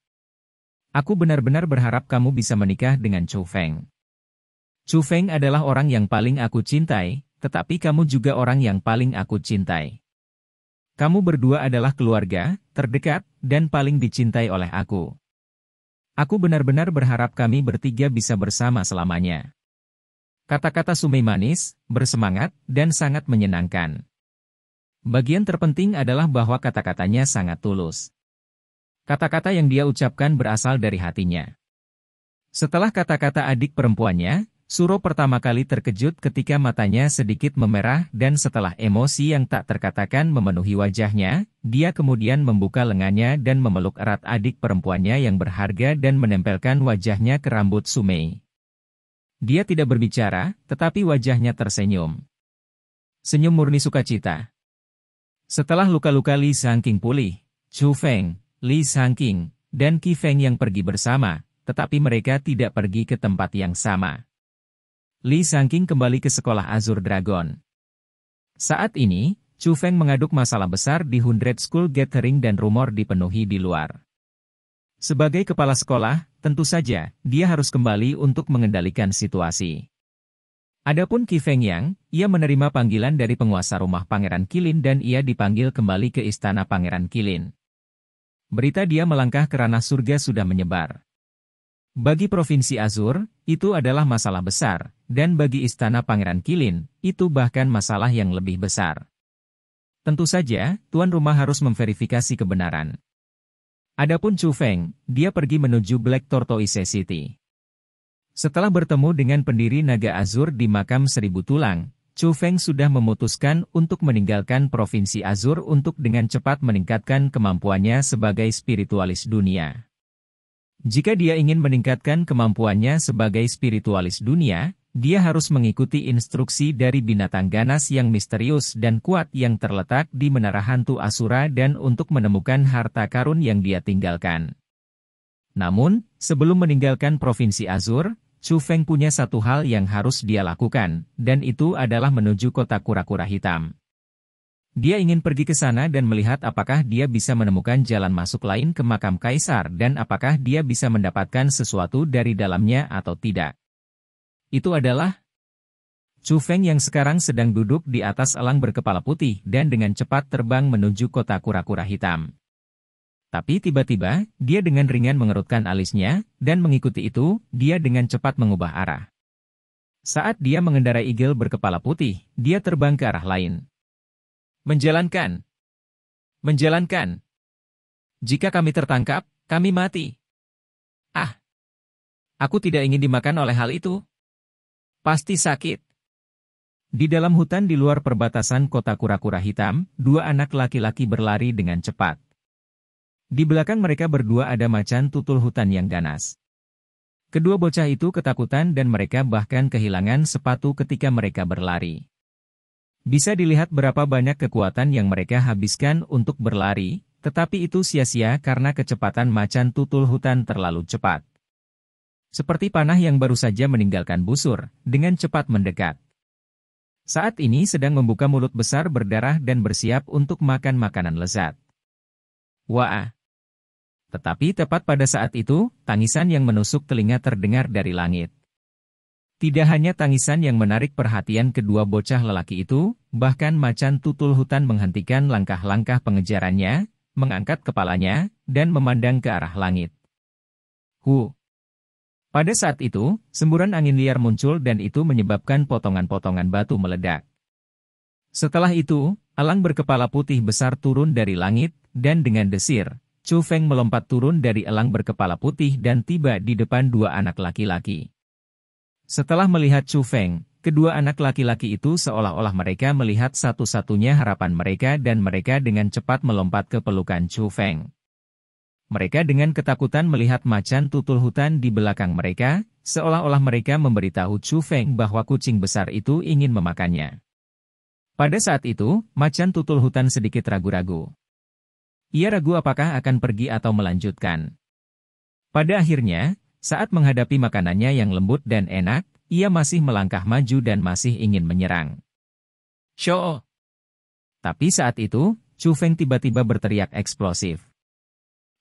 Aku benar-benar berharap kamu bisa menikah dengan Chu Feng. Chu Feng adalah orang yang paling aku cintai, tetapi kamu juga orang yang paling aku cintai. Kamu berdua adalah keluarga, terdekat, dan paling dicintai oleh aku. Aku benar-benar berharap kami bertiga bisa bersama selamanya." Kata-kata Su Mei manis, bersemangat, dan sangat menyenangkan. Bagian terpenting adalah bahwa kata-katanya sangat tulus. Kata-kata yang dia ucapkan berasal dari hatinya. Setelah kata-kata adik perempuannya, Suro pertama kali terkejut ketika matanya sedikit memerah dan setelah emosi yang tak terkatakan memenuhi wajahnya, dia kemudian membuka lengannya dan memeluk erat adik perempuannya yang berharga dan menempelkan wajahnya ke rambut Sumei. Dia tidak berbicara, tetapi wajahnya tersenyum. Senyum murni sukacita. Setelah luka-luka Li Sangking pulih, Chu Feng, Li Sangking, dan Qi Feng yang pergi bersama, tetapi mereka tidak pergi ke tempat yang sama. Li Sangking kembali ke sekolah Azure Dragon. Saat ini, Chu Feng mengaduk masalah besar di 100 School Gathering dan rumor dipenuhi di luar. Sebagai kepala sekolah, tentu saja, dia harus kembali untuk mengendalikan situasi. Adapun Qi Feng Yang, ia menerima panggilan dari penguasa rumah Pangeran Qilin dan ia dipanggil kembali ke istana Pangeran Qilin. Berita dia melangkah ke ranah surga sudah menyebar. Bagi Provinsi Azure, itu adalah masalah besar, dan bagi Istana Pangeran Qilin, itu bahkan masalah yang lebih besar. Tentu saja, tuan rumah harus memverifikasi kebenaran. Adapun Chu Feng, dia pergi menuju Black Tortoise City. Setelah bertemu dengan pendiri Naga Azure di makam 1000 tulang, Chu Feng sudah memutuskan untuk meninggalkan Provinsi Azure untuk dengan cepat meningkatkan kemampuannya sebagai spiritualis dunia. Jika dia ingin meningkatkan kemampuannya sebagai spiritualis dunia, dia harus mengikuti instruksi dari binatang ganas yang misterius dan kuat yang terletak di menara hantu Asura dan untuk menemukan harta karun yang dia tinggalkan. Namun, sebelum meninggalkan Provinsi Azure, Chu Feng punya satu hal yang harus dia lakukan, dan itu adalah menuju kota kura-kura hitam. Dia ingin pergi ke sana dan melihat apakah dia bisa menemukan jalan masuk lain ke makam kaisar dan apakah dia bisa mendapatkan sesuatu dari dalamnya atau tidak. Itu adalah Chu Feng yang sekarang sedang duduk di atas elang berkepala putih dan dengan cepat terbang menuju kota kura-kura hitam. Tapi tiba-tiba, dia dengan ringan mengerutkan alisnya, dan mengikuti itu, dia dengan cepat mengubah arah. Saat dia mengendarai eagle berkepala putih, dia terbang ke arah lain. Menjalankan. Jika kami tertangkap, kami mati. Ah, aku tidak ingin dimakan oleh hal itu. Pasti sakit. Di dalam hutan di luar perbatasan kota kura-kura hitam, dua anak laki-laki berlari dengan cepat. Di belakang mereka berdua ada macan tutul hutan yang ganas. Kedua bocah itu ketakutan dan mereka bahkan kehilangan sepatu ketika mereka berlari. Bisa dilihat berapa banyak kekuatan yang mereka habiskan untuk berlari, tetapi itu sia-sia karena kecepatan macan tutul hutan terlalu cepat. Seperti panah yang baru saja meninggalkan busur, dengan cepat mendekat. Saat ini sedang membuka mulut besar berdarah dan bersiap untuk makan makanan lezat. Wah! Tetapi tepat pada saat itu, tangisan yang menusuk telinga terdengar dari langit. Tidak hanya tangisan yang menarik perhatian kedua bocah lelaki itu, bahkan macan tutul hutan menghentikan langkah-langkah pengejarannya, mengangkat kepalanya, dan memandang ke arah langit. Pada saat itu, semburan angin liar muncul dan itu menyebabkan potongan-potongan batu meledak. Setelah itu, elang berkepala putih besar turun dari langit, dan dengan desir, Chu Feng melompat turun dari elang berkepala putih dan tiba di depan dua anak laki-laki. Setelah melihat Chu Feng, kedua anak laki-laki itu seolah-olah mereka melihat satu-satunya harapan mereka dan mereka dengan cepat melompat ke pelukan Chu Feng. Mereka dengan ketakutan melihat macan tutul hutan di belakang mereka, seolah-olah mereka memberitahu Chu Feng bahwa kucing besar itu ingin memakannya. Pada saat itu, macan tutul hutan sedikit ragu-ragu. Ia ragu apakah akan pergi atau melanjutkan. Pada akhirnya, saat menghadapi makanannya yang lembut dan enak, ia masih melangkah maju dan masih ingin menyerang. Shoo! Tapi saat itu, Chu Feng tiba-tiba berteriak eksplosif.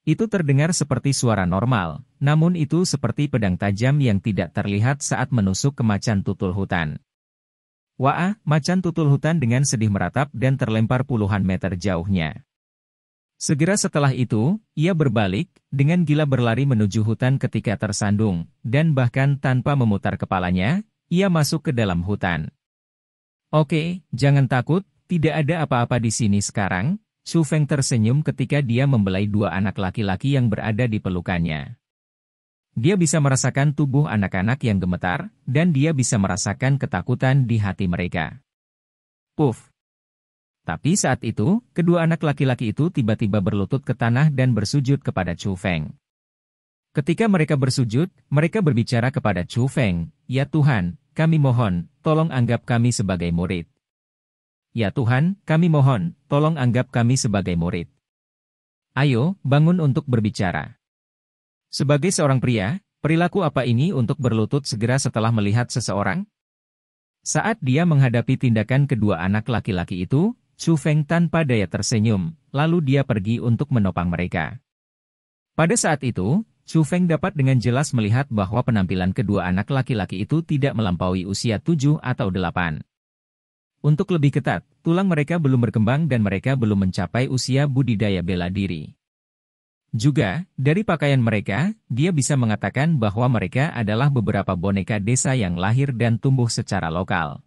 Itu terdengar seperti suara normal, namun itu seperti pedang tajam yang tidak terlihat saat menusuk ke macan tutul hutan. Wah, macan tutul hutan dengan sedih meratap dan terlempar puluhan meter jauhnya. Segera setelah itu, ia berbalik, dengan gila berlari menuju hutan ketika tersandung, dan bahkan tanpa memutar kepalanya, ia masuk ke dalam hutan. Oke, jangan takut, tidak ada apa-apa di sini sekarang, Chu Feng tersenyum ketika dia membelai dua anak laki-laki yang berada di pelukannya. Dia bisa merasakan tubuh anak-anak yang gemetar, dan dia bisa merasakan ketakutan di hati mereka. Puff! Tapi saat itu, kedua anak laki-laki itu tiba-tiba berlutut ke tanah dan bersujud kepada Chu Feng. Ketika mereka bersujud, mereka berbicara kepada Chu Feng, "Ya Tuhan, kami mohon, tolong anggap kami sebagai murid. Ya Tuhan, kami mohon, tolong anggap kami sebagai murid. Ayo, bangun untuk berbicara." Sebagai seorang pria, perilaku apa ini untuk berlutut segera setelah melihat seseorang? Saat dia menghadapi tindakan kedua anak laki-laki itu, Chu Feng tanpa daya tersenyum, lalu dia pergi untuk menopang mereka. Pada saat itu, Chu Feng dapat dengan jelas melihat bahwa penampilan kedua anak laki-laki itu tidak melampaui usia 7 atau 8. Untuk lebih ketat, tulang mereka belum berkembang dan mereka belum mencapai usia budidaya bela diri. Juga, dari pakaian mereka, dia bisa mengatakan bahwa mereka adalah beberapa boneka desa yang lahir dan tumbuh secara lokal.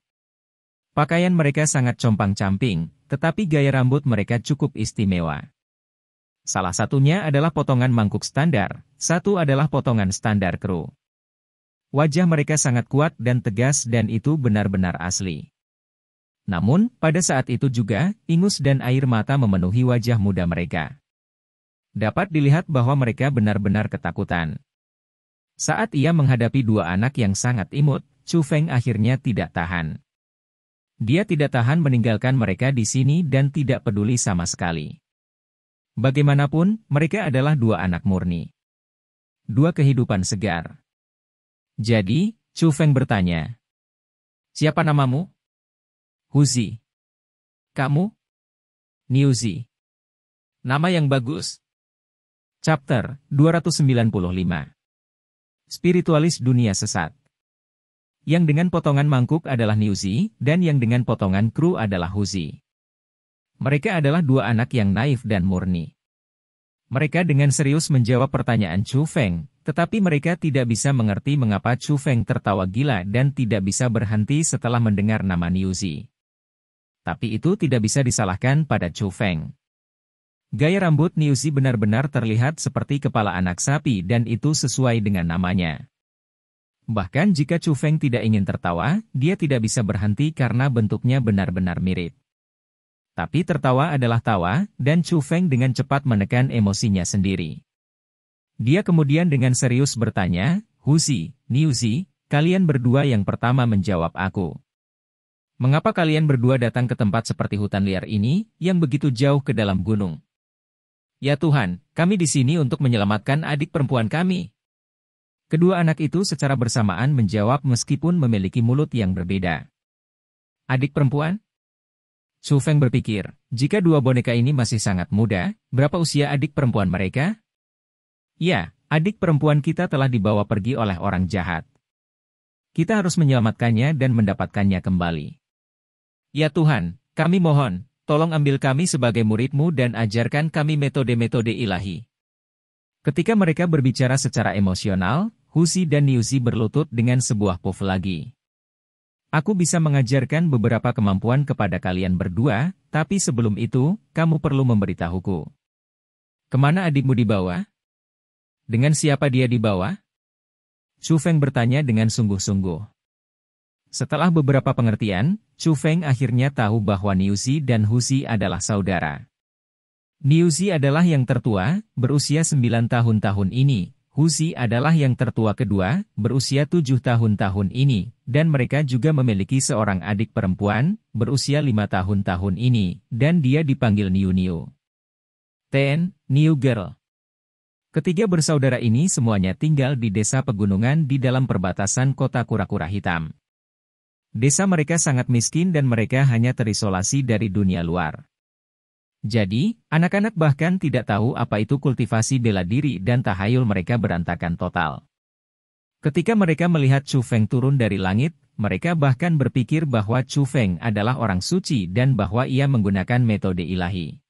Pakaian mereka sangat compang-camping, tetapi gaya rambut mereka cukup istimewa. Salah satunya adalah potongan mangkuk standar, satu adalah potongan standar kru. Wajah mereka sangat kuat dan tegas dan itu benar-benar asli. Namun, pada saat itu juga, ingus dan air mata memenuhi wajah muda mereka. Dapat dilihat bahwa mereka benar-benar ketakutan. Saat ia menghadapi dua anak yang sangat imut, Chu Feng akhirnya tidak tahan. Dia tidak tahan meninggalkan mereka di sini dan tidak peduli sama sekali. Bagaimanapun, mereka adalah dua anak murni. Dua kehidupan segar. Jadi, Chu Feng bertanya, "Siapa namamu?" "Huzi." "Kamu?" "Niuzi." "Nama yang bagus." Chapter 295. Spiritualis dunia sesat. Yang dengan potongan mangkuk adalah Niuzi, dan yang dengan potongan kru adalah Huzi. Mereka adalah dua anak yang naif dan murni. Mereka dengan serius menjawab pertanyaan Chu Feng, tetapi mereka tidak bisa mengerti mengapa Chu Feng tertawa gila dan tidak bisa berhenti setelah mendengar nama Niuzi. Tapi itu tidak bisa disalahkan pada Chu Feng. Gaya rambut Niuzi benar-benar terlihat seperti kepala anak sapi dan itu sesuai dengan namanya. Bahkan jika Chu Feng tidak ingin tertawa, dia tidak bisa berhenti karena bentuknya benar-benar mirip. Tapi tertawa adalah tawa, dan Chu Feng dengan cepat menekan emosinya sendiri. Dia kemudian dengan serius bertanya, "Huzi, Niuzi, kalian berdua yang pertama menjawab aku. Mengapa kalian berdua datang ke tempat seperti hutan liar ini, yang begitu jauh ke dalam gunung?" "Ya Tuhan, kami di sini untuk menyelamatkan adik perempuan kami." Kedua anak itu secara bersamaan menjawab meskipun memiliki mulut yang berbeda. "Adik perempuan?" Chu Feng berpikir, jika dua boneka ini masih sangat muda, berapa usia adik perempuan mereka? "Ya, adik perempuan kita telah dibawa pergi oleh orang jahat. Kita harus menyelamatkannya dan mendapatkannya kembali. Ya Tuhan, kami mohon, tolong ambil kami sebagai murid-Mu dan ajarkan kami metode-metode ilahi." Ketika mereka berbicara secara emosional, Huzi dan Niuzi berlutut dengan sebuah puff lagi. "Aku bisa mengajarkan beberapa kemampuan kepada kalian berdua, tapi sebelum itu, kamu perlu memberitahuku. Kemana adikmu dibawa? Dengan siapa dia dibawa?" Chu Feng bertanya dengan sungguh-sungguh. Setelah beberapa pengertian, Chu Feng akhirnya tahu bahwa Niuzi dan Huzi adalah saudara. Niuzi adalah yang tertua, berusia 9 tahun ini. Huzi adalah yang tertua kedua, berusia 7 tahun ini, dan mereka juga memiliki seorang adik perempuan, berusia 5 tahun ini, dan dia dipanggil Niu Niu. Niu Girl. Ketiga bersaudara ini semuanya tinggal di desa pegunungan di dalam perbatasan kota kura-kura hitam. Desa mereka sangat miskin dan mereka hanya terisolasi dari dunia luar. Jadi, anak-anak bahkan tidak tahu apa itu kultivasi bela diri dan tahayul mereka berantakan total. Ketika mereka melihat Chu Feng turun dari langit, mereka bahkan berpikir bahwa Chu Feng adalah orang suci dan bahwa ia menggunakan metode ilahi.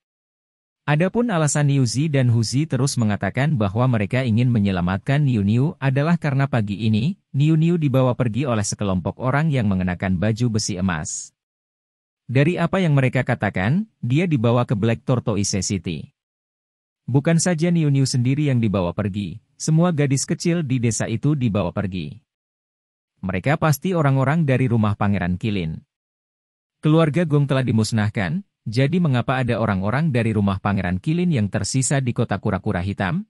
Adapun alasan Niuzi dan Huzi terus mengatakan bahwa mereka ingin menyelamatkan Niu Niu adalah karena pagi ini, Niu Niu dibawa pergi oleh sekelompok orang yang mengenakan baju besi emas. Dari apa yang mereka katakan, dia dibawa ke Black Tortoise City. Bukan saja Niu Niu sendiri yang dibawa pergi, semua gadis kecil di desa itu dibawa pergi. Mereka pasti orang-orang dari rumah Pangeran Qilin. Keluarga Gong telah dimusnahkan, jadi mengapa ada orang-orang dari rumah Pangeran Qilin yang tersisa di kota kura-kura hitam?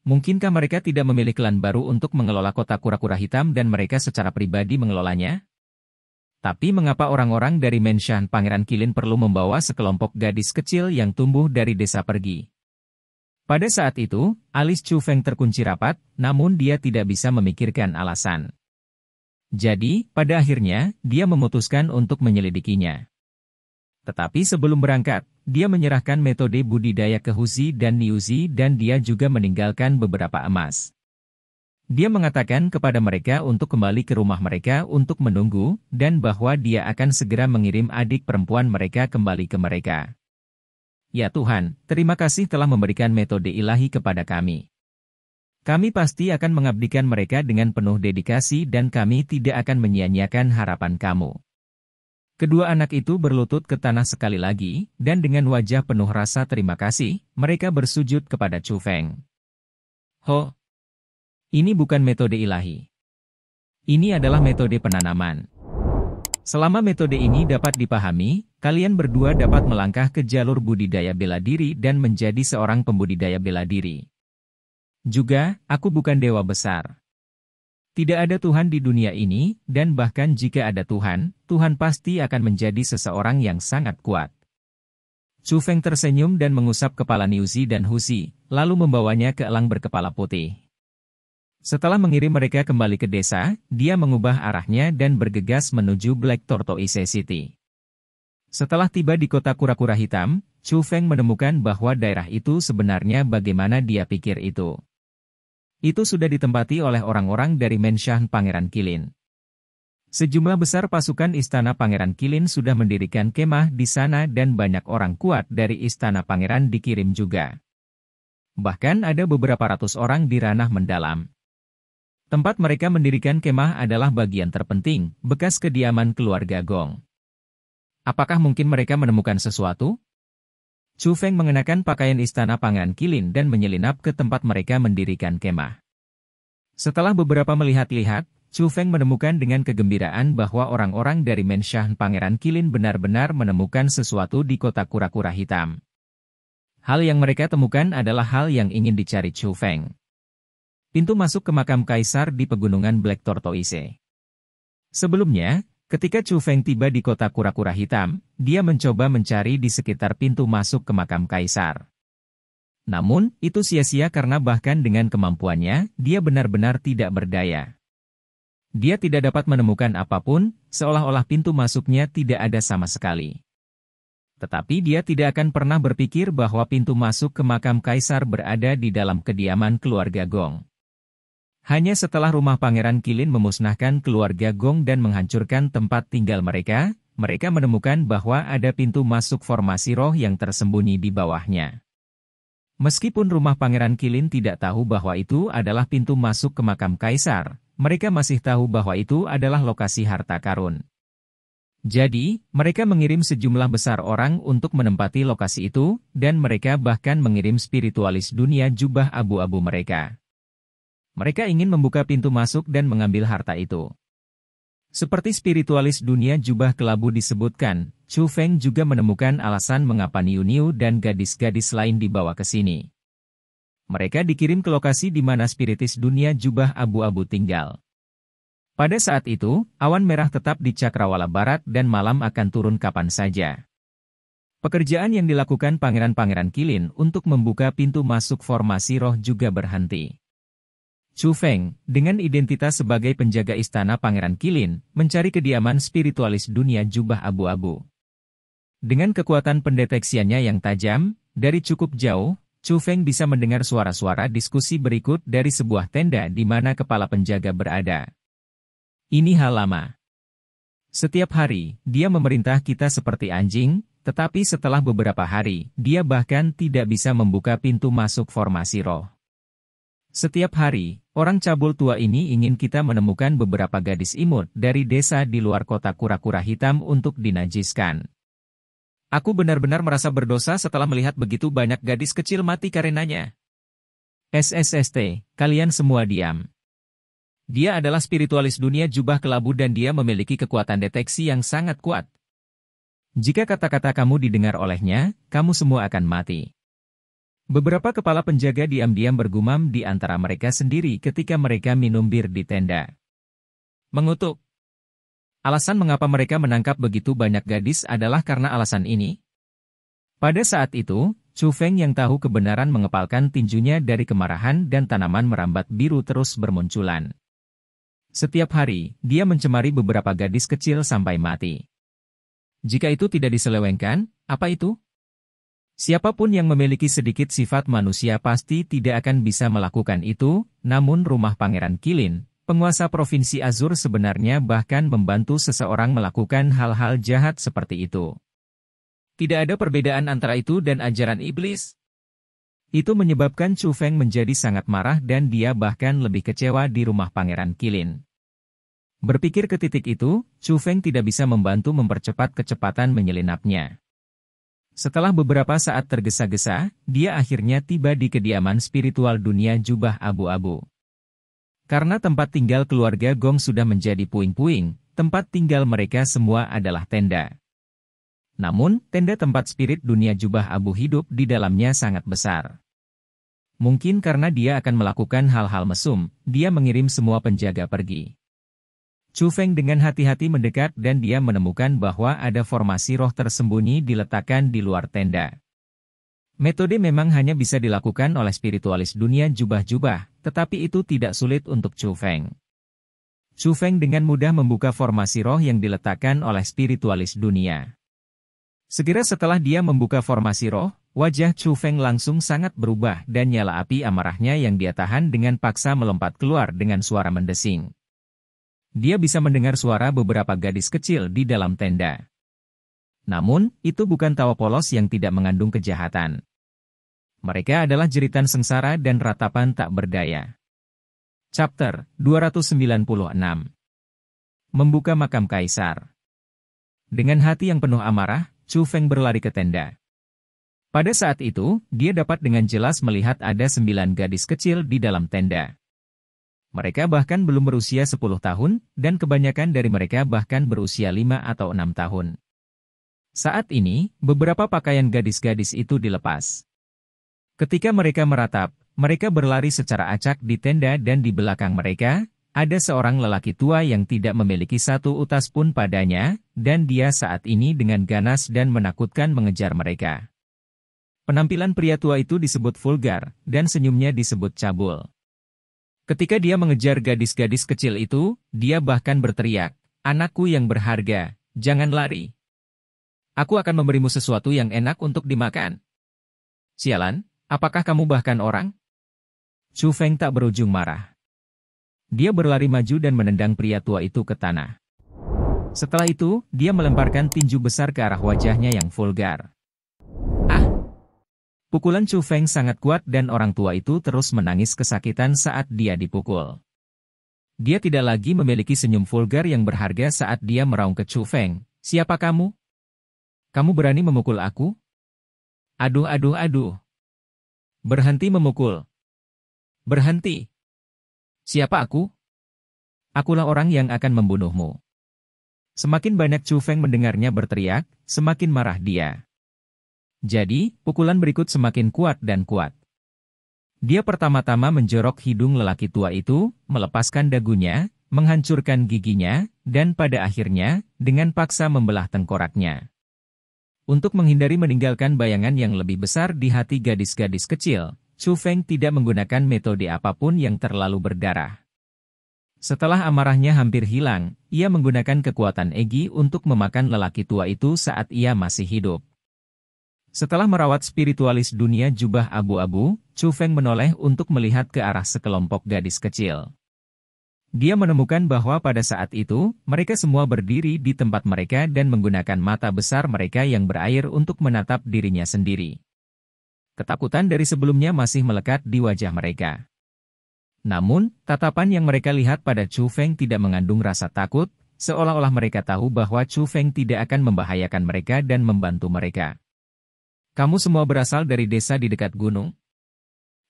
Mungkinkah mereka tidak memilih klan baru untuk mengelola kota kura-kura hitam dan mereka secara pribadi mengelolanya? Tapi mengapa orang-orang dari Menshan Pangeran Qilin perlu membawa sekelompok gadis kecil yang tumbuh dari desa pergi? Pada saat itu, alis Chu Feng terkunci rapat, namun dia tidak bisa memikirkan alasan. Jadi, pada akhirnya, dia memutuskan untuk menyelidikinya. Tetapi sebelum berangkat, dia menyerahkan metode budidaya ke Huzi dan Niuzi dan dia juga meninggalkan beberapa emas. Dia mengatakan kepada mereka untuk kembali ke rumah mereka untuk menunggu, dan bahwa dia akan segera mengirim adik perempuan mereka kembali ke mereka. Ya Tuhan, terima kasih telah memberikan metode ilahi kepada kami. Kami pasti akan mengabdikan mereka dengan penuh dedikasi dan kami tidak akan menyia-nyiakan harapan kamu. Kedua anak itu berlutut ke tanah sekali lagi, dan dengan wajah penuh rasa terima kasih, mereka bersujud kepada Chu Feng. Ho! Ini bukan metode ilahi. Ini adalah metode penanaman. Selama metode ini dapat dipahami, kalian berdua dapat melangkah ke jalur budidaya bela diri dan menjadi seorang pembudidaya bela diri. Juga, aku bukan dewa besar. Tidak ada Tuhan di dunia ini, dan bahkan jika ada Tuhan, Tuhan pasti akan menjadi seseorang yang sangat kuat. Chu Feng tersenyum dan mengusap kepala Niuzi dan Huzi, lalu membawanya ke elang berkepala putih. Setelah mengirim mereka kembali ke desa, dia mengubah arahnya dan bergegas menuju Black Tortoise City. Setelah tiba di kota kura-kura hitam, Chu Feng menemukan bahwa daerah itu sebenarnya bagaimana dia pikir itu. Itu sudah ditempati oleh orang-orang dari Menshan Pangeran Qilin. Sejumlah besar pasukan istana Pangeran Qilin sudah mendirikan kemah di sana dan banyak orang kuat dari istana pangeran dikirim juga. Bahkan ada beberapa ratus orang di ranah mendalam. Tempat mereka mendirikan kemah adalah bagian terpenting, bekas kediaman keluarga Gong. Apakah mungkin mereka menemukan sesuatu? Chu Feng mengenakan pakaian istana Pangeran Qilin dan menyelinap ke tempat mereka mendirikan kemah. Setelah beberapa melihat-lihat, Chu Feng menemukan dengan kegembiraan bahwa orang-orang dari Menshan Pangeran Qilin benar-benar menemukan sesuatu di kota kura-kura hitam. Hal yang mereka temukan adalah hal yang ingin dicari Chu Feng. Pintu masuk ke makam kaisar di pegunungan Black Tortoise. Sebelumnya, ketika Chu Feng tiba di kota kura-kura hitam, dia mencoba mencari di sekitar pintu masuk ke makam kaisar. Namun, itu sia-sia karena bahkan dengan kemampuannya, dia benar-benar tidak berdaya. Dia tidak dapat menemukan apapun, seolah-olah pintu masuknya tidak ada sama sekali. Tetapi dia tidak akan pernah berpikir bahwa pintu masuk ke makam kaisar berada di dalam kediaman keluarga Gong. Hanya setelah rumah Pangeran Qilin memusnahkan keluarga Gong dan menghancurkan tempat tinggal mereka, mereka menemukan bahwa ada pintu masuk formasi roh yang tersembunyi di bawahnya. Meskipun rumah Pangeran Qilin tidak tahu bahwa itu adalah pintu masuk ke makam kaisar, mereka masih tahu bahwa itu adalah lokasi harta karun. Jadi, mereka mengirim sejumlah besar orang untuk menempati lokasi itu, dan mereka bahkan mengirim spiritualis dunia jubah abu-abu mereka. Mereka ingin membuka pintu masuk dan mengambil harta itu. Seperti spiritualis dunia jubah kelabu disebutkan, Chu Feng juga menemukan alasan mengapa Niu Niu dan gadis-gadis lain dibawa ke sini. Mereka dikirim ke lokasi di mana spiritis dunia jubah abu-abu tinggal. Pada saat itu, awan merah tetap di Cakrawala Barat dan malam akan turun kapan saja. Pekerjaan yang dilakukan Pangeran-Pangeran Qilin untuk membuka pintu masuk formasi roh juga berhenti. Chu Feng, dengan identitas sebagai penjaga istana Pangeran Qilin, mencari kediaman spiritualis dunia jubah abu-abu. Dengan kekuatan pendeteksiannya yang tajam, dari cukup jauh, Chu Feng bisa mendengar suara-suara diskusi berikut dari sebuah tenda di mana kepala penjaga berada. Ini hal lama. Setiap hari, dia memerintah kita seperti anjing, tetapi setelah beberapa hari, dia bahkan tidak bisa membuka pintu masuk formasi roh. Setiap hari, orang cabul tua ini ingin kita menemukan beberapa gadis imut dari desa di luar kota kura-kura hitam untuk dinajiskan. Aku benar-benar merasa berdosa setelah melihat begitu banyak gadis kecil mati karenanya. SSST, kalian semua diam. Dia adalah spiritualis dunia jubah kelabu dan dia memiliki kekuatan deteksi yang sangat kuat. Jika kata-kata kamu didengar olehnya, kamu semua akan mati. Beberapa kepala penjaga diam-diam bergumam di antara mereka sendiri ketika mereka minum bir di tenda. Mengutuk. Alasan mengapa mereka menangkap begitu banyak gadis adalah karena alasan ini. Pada saat itu, Chu Feng yang tahu kebenaran mengepalkan tinjunya dari kemarahan dan tanaman merambat biru terus bermunculan. Setiap hari, dia mencemari beberapa gadis kecil sampai mati. Jika itu tidak diselewengkan, apa itu? Siapapun yang memiliki sedikit sifat manusia pasti tidak akan bisa melakukan itu, namun rumah Pangeran Qilin, penguasa Provinsi Azur sebenarnya bahkan membantu seseorang melakukan hal-hal jahat seperti itu. Tidak ada perbedaan antara itu dan ajaran iblis. Itu menyebabkan Chu Feng menjadi sangat marah dan dia bahkan lebih kecewa di rumah Pangeran Qilin. Berpikir ke titik itu, Chu Feng tidak bisa membantu mempercepat kecepatan menyelinapnya. Setelah beberapa saat tergesa-gesa, dia akhirnya tiba di kediaman spiritual dunia jubah abu-abu. Karena tempat tinggal keluarga Gong sudah menjadi puing-puing, tempat tinggal mereka semua adalah tenda. Namun, tenda tempat spirit dunia jubah abu hidup di dalamnya sangat besar. Mungkin karena dia akan melakukan hal-hal mesum, dia mengirim semua penjaga pergi. Chu Feng dengan hati-hati mendekat dan dia menemukan bahwa ada formasi roh tersembunyi diletakkan di luar tenda. Metode memang hanya bisa dilakukan oleh spiritualis dunia jubah-jubah, tetapi itu tidak sulit untuk Chu Feng. Chu Feng dengan mudah membuka formasi roh yang diletakkan oleh spiritualis dunia. Segera setelah dia membuka formasi roh, wajah Chu Feng langsung sangat berubah dan nyala api amarahnya yang dia tahan dengan paksa melompat keluar dengan suara mendesing. Dia bisa mendengar suara beberapa gadis kecil di dalam tenda. Namun, itu bukan tawa polos yang tidak mengandung kejahatan. Mereka adalah jeritan sengsara dan ratapan tak berdaya. Chapter 296. Membuka makam kaisar. Dengan hati yang penuh amarah, Chu Feng berlari ke tenda. Pada saat itu, dia dapat dengan jelas melihat ada 9 gadis kecil di dalam tenda. Mereka bahkan belum berusia 10 tahun, dan kebanyakan dari mereka bahkan berusia 5 atau 6 tahun. Saat ini, beberapa pakaian gadis-gadis itu dilepas. Ketika mereka meratap, mereka berlari secara acak di tenda dan di belakang mereka, ada seorang lelaki tua yang tidak memiliki satu utas pun padanya, dan dia saat ini dengan ganas dan menakutkan mengejar mereka. Penampilan pria tua itu disebut vulgar, dan senyumnya disebut cabul. Ketika dia mengejar gadis-gadis kecil itu, dia bahkan berteriak, "Anakku yang berharga, jangan lari. Aku akan memberimu sesuatu yang enak untuk dimakan." Sialan, apakah kamu bahkan orang? Chu Feng tak berujung marah. Dia berlari maju dan menendang pria tua itu ke tanah. Setelah itu, dia melemparkan tinju besar ke arah wajahnya yang vulgar. Pukulan Chu Feng sangat kuat dan orang tua itu terus menangis kesakitan saat dia dipukul. Dia tidak lagi memiliki senyum vulgar yang berharga saat dia meraung ke Chu Feng. "Siapa kamu? Kamu berani memukul aku? Aduh aduh aduh. Berhenti memukul. Berhenti. Siapa aku? Akulah orang yang akan membunuhmu." Semakin banyak Chu Feng mendengarnya berteriak, semakin marah dia. Jadi, pukulan berikut semakin kuat dan kuat. Dia pertama-tama menjorok hidung lelaki tua itu, melepaskan dagunya, menghancurkan giginya, dan pada akhirnya, dengan paksa membelah tengkoraknya. Untuk menghindari meninggalkan bayangan yang lebih besar di hati gadis-gadis kecil, Chu Feng tidak menggunakan metode apapun yang terlalu berdarah. Setelah amarahnya hampir hilang, ia menggunakan kekuatan Egi untuk memakan lelaki tua itu saat ia masih hidup. Setelah merawat spiritualis dunia jubah abu-abu, Chu Feng menoleh untuk melihat ke arah sekelompok gadis kecil. Dia menemukan bahwa pada saat itu, mereka semua berdiri di tempat mereka dan menggunakan mata besar mereka yang berair untuk menatap dirinya sendiri. Ketakutan dari sebelumnya masih melekat di wajah mereka. Namun, tatapan yang mereka lihat pada Chu Feng tidak mengandung rasa takut, seolah-olah mereka tahu bahwa Chu Feng tidak akan membahayakan mereka dan membantu mereka. Kamu semua berasal dari desa di dekat gunung?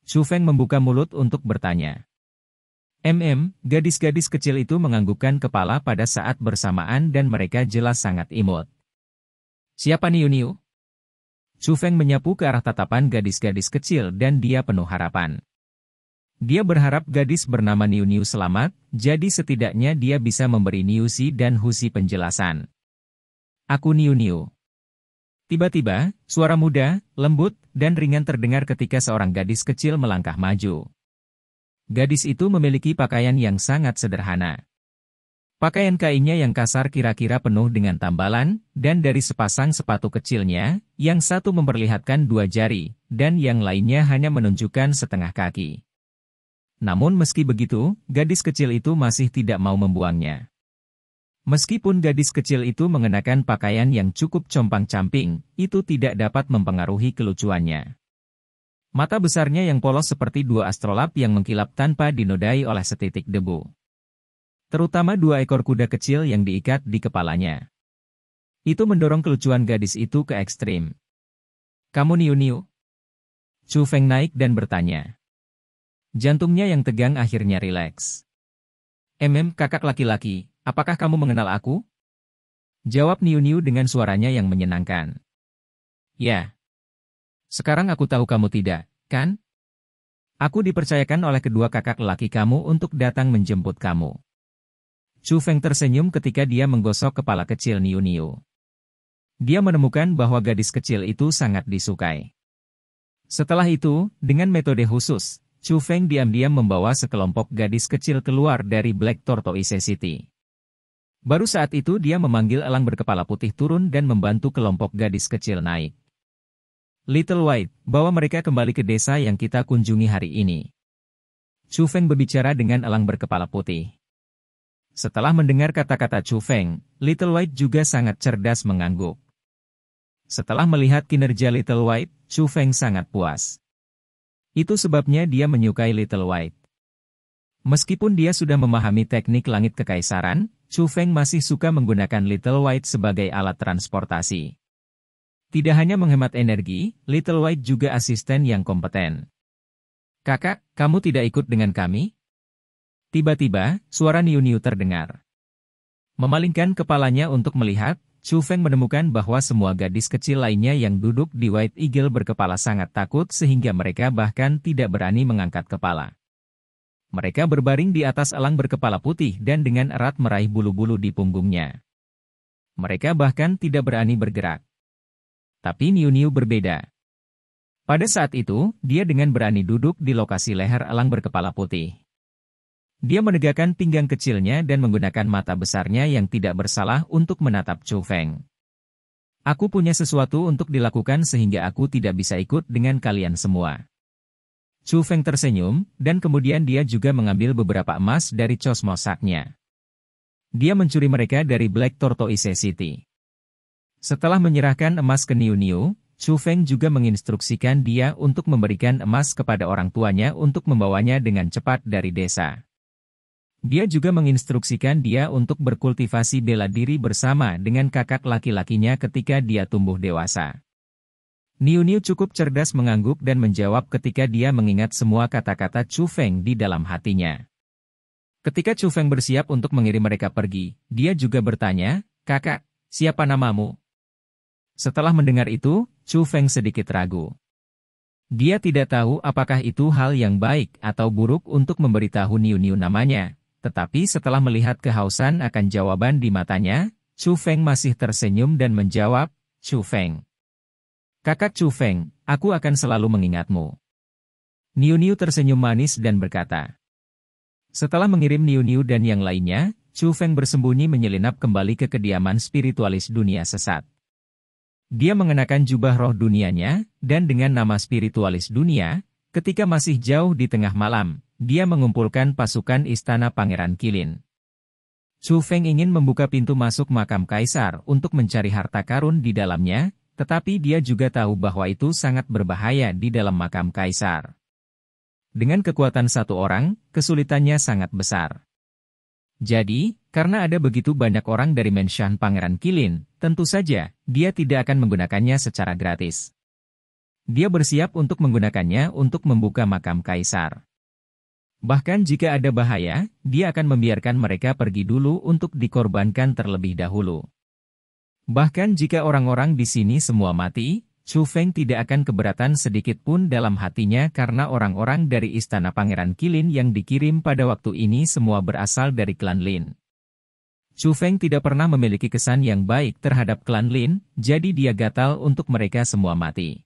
Chu Feng membuka mulut untuk bertanya. Gadis-gadis kecil itu menganggukkan kepala pada saat bersamaan dan mereka jelas sangat imut. Siapa Niu Niu? Chu Feng menyapu ke arah tatapan gadis-gadis kecil dan dia penuh harapan. Dia berharap gadis bernama Niu Niu selamat, jadi setidaknya dia bisa memberi Niu Si dan Husi penjelasan. Aku Niu Niu. Tiba-tiba, suara muda, lembut, dan ringan terdengar ketika seorang gadis kecil melangkah maju. Gadis itu memiliki pakaian yang sangat sederhana. Pakaian kainnya yang kasar kira-kira penuh dengan tambalan, dan dari sepasang sepatu kecilnya, yang satu memperlihatkan 2 jari, dan yang lainnya hanya menunjukkan setengah kaki. Namun meski begitu, gadis kecil itu masih tidak mau membuangnya. Meskipun gadis kecil itu mengenakan pakaian yang cukup compang-camping, itu tidak dapat mempengaruhi kelucuannya. Mata besarnya yang polos seperti 2 astrolab yang mengkilap tanpa dinodai oleh setitik debu. Terutama 2 ekor kuda kecil yang diikat di kepalanya. Itu mendorong kelucuan gadis itu ke ekstrim. Kamu Niu Niu? Chu Feng naik dan bertanya. Jantungnya yang tegang akhirnya rileks. Kakak laki-laki, apakah kamu mengenal aku? Jawab Niu Niu dengan suaranya yang menyenangkan. Ya. Sekarang aku tahu kamu tidak, kan? Aku dipercayakan oleh kedua kakak lelaki kamu untuk datang menjemput kamu. Chu Feng tersenyum ketika dia menggosok kepala kecil Niu Niu. Dia menemukan bahwa gadis kecil itu sangat disukai. Setelah itu, dengan metode khusus, Chu Feng diam-diam membawa sekelompok gadis kecil keluar dari Black Tortoise City. Baru saat itu dia memanggil elang berkepala putih turun dan membantu kelompok gadis kecil naik. Little White, bawa mereka kembali ke desa yang kita kunjungi hari ini. Chu Feng berbicara dengan elang berkepala putih. Setelah mendengar kata-kata Chu Feng, Little White juga sangat cerdas mengangguk. Setelah melihat kinerja Little White, Chu Feng sangat puas. Itu sebabnya dia menyukai Little White. Meskipun dia sudah memahami teknik langit kekaisaran, Chu Feng masih suka menggunakan Little White sebagai alat transportasi. Tidak hanya menghemat energi, Little White juga asisten yang kompeten. Kakak, kamu tidak ikut dengan kami? Tiba-tiba, suara Niu Niu terdengar. Memalingkan kepalanya untuk melihat, Chu Feng menemukan bahwa semua gadis kecil lainnya yang duduk di White Eagle berkepala sangat takut sehingga mereka bahkan tidak berani mengangkat kepala. Mereka berbaring di atas elang berkepala putih dan dengan erat meraih bulu-bulu di punggungnya. Mereka bahkan tidak berani bergerak. Tapi Niu Niu berbeda. Pada saat itu, dia dengan berani duduk di lokasi leher elang berkepala putih. Dia menegakkan pinggang kecilnya dan menggunakan mata besarnya yang tidak bersalah untuk menatap Chu Feng. Aku punya sesuatu untuk dilakukan sehingga aku tidak bisa ikut dengan kalian semua. Chu Feng tersenyum, dan kemudian dia juga mengambil beberapa emas dari cosmosaknya. Dia mencuri mereka dari Black Tortoise City. Setelah menyerahkan emas ke Niu Niu, Chu Feng juga menginstruksikan dia untuk memberikan emas kepada orang tuanya untuk membawanya dengan cepat dari desa. Dia juga menginstruksikan dia untuk berkultivasi bela diri bersama dengan kakak laki-lakinya ketika dia tumbuh dewasa. Niu Niu cukup cerdas mengangguk dan menjawab ketika dia mengingat semua kata-kata Chu Feng di dalam hatinya. Ketika Chu Feng bersiap untuk mengirim mereka pergi, dia juga bertanya, "Kakak, siapa namamu?" Setelah mendengar itu, Chu Feng sedikit ragu. Dia tidak tahu apakah itu hal yang baik atau buruk untuk memberitahu Niu Niu namanya. Tetapi setelah melihat kehausan akan jawaban di matanya, Chu Feng masih tersenyum dan menjawab, "Chu Feng. Kakak Chu Feng, aku akan selalu mengingatmu." Niu Niu tersenyum manis dan berkata. Setelah mengirim Niu Niu dan yang lainnya, Chu Feng bersembunyi menyelinap kembali ke kediaman spiritualis dunia sesat. Dia mengenakan jubah roh dunianya, dan dengan nama spiritualis dunia, ketika masih jauh di tengah malam, dia mengumpulkan pasukan istana Pangeran Qilin. Chu Feng ingin membuka pintu masuk makam kaisar untuk mencari harta karun di dalamnya, tetapi dia juga tahu bahwa itu sangat berbahaya di dalam makam kaisar. Dengan kekuatan satu orang, kesulitannya sangat besar. Jadi, karena ada begitu banyak orang dari Menshan Pangeran Qilin, tentu saja, dia tidak akan menggunakannya secara gratis. Dia bersiap untuk menggunakannya untuk membuka makam kaisar. Bahkan jika ada bahaya, dia akan membiarkan mereka pergi dulu untuk dikorbankan terlebih dahulu. Bahkan jika orang-orang di sini semua mati, Chu Feng tidak akan keberatan sedikit pun dalam hatinya karena orang-orang dari istana Pangeran Qilin yang dikirim pada waktu ini semua berasal dari klan Lin. Chu Feng tidak pernah memiliki kesan yang baik terhadap klan Lin, jadi dia gatal untuk mereka semua mati.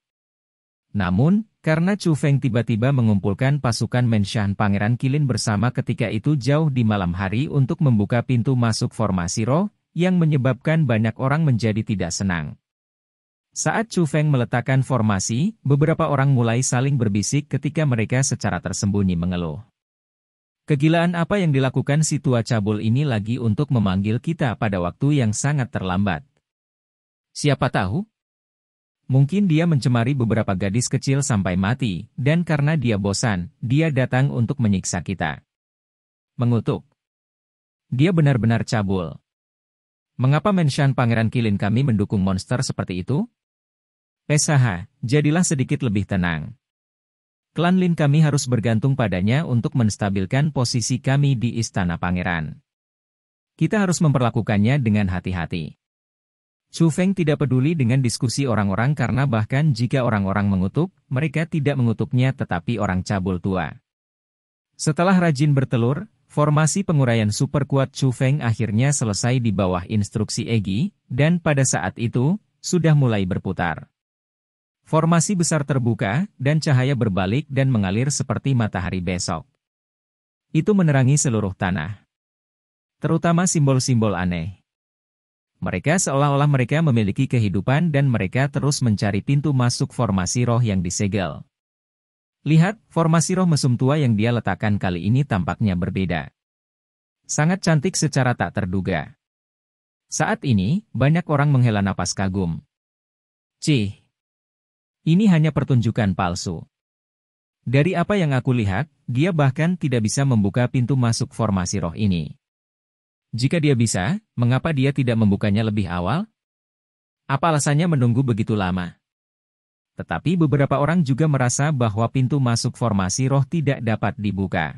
Namun, karena Chu Feng tiba-tiba mengumpulkan pasukan Menshan Pangeran Qilin bersama ketika itu jauh di malam hari untuk membuka pintu masuk formasi roh, yang menyebabkan banyak orang menjadi tidak senang. Saat Chu Feng meletakkan formasi, beberapa orang mulai saling berbisik ketika mereka secara tersembunyi mengeluh. Kegilaan apa yang dilakukan si tua cabul ini lagi untuk memanggil kita pada waktu yang sangat terlambat? Siapa tahu? Mungkin dia mencemari beberapa gadis kecil sampai mati, dan karena dia bosan, dia datang untuk menyiksa kita. Mengutuk. Dia benar-benar cabul. Mengapa Menshan Pangeran Qilin kami mendukung monster seperti itu? SH, jadilah sedikit lebih tenang. Klan Lin kami harus bergantung padanya untuk menstabilkan posisi kami di Istana Pangeran. Kita harus memperlakukannya dengan hati-hati. Chu Feng tidak peduli dengan diskusi orang-orang karena bahkan jika orang-orang mengutuk, mereka tidak mengutuknya tetapi orang cabul tua. Setelah rajin bertelur, formasi penguraian super kuat Chu Feng akhirnya selesai di bawah instruksi Egi, dan pada saat itu, sudah mulai berputar. Formasi besar terbuka, dan cahaya berbalik dan mengalir seperti matahari besok. Itu menerangi seluruh tanah. Terutama simbol-simbol aneh. Mereka seolah-olah mereka memiliki kehidupan dan mereka terus mencari pintu masuk formasi roh yang disegel. Lihat, formasi roh mesum tua yang dia letakkan kali ini tampaknya berbeda. Sangat cantik secara tak terduga. Saat ini, banyak orang menghela napas kagum. Cih, ini hanya pertunjukan palsu. Dari apa yang aku lihat, dia bahkan tidak bisa membuka pintu masuk formasi roh ini. Jika dia bisa, mengapa dia tidak membukanya lebih awal? Apa alasannya menunggu begitu lama? Tetapi beberapa orang juga merasa bahwa pintu masuk formasi roh tidak dapat dibuka.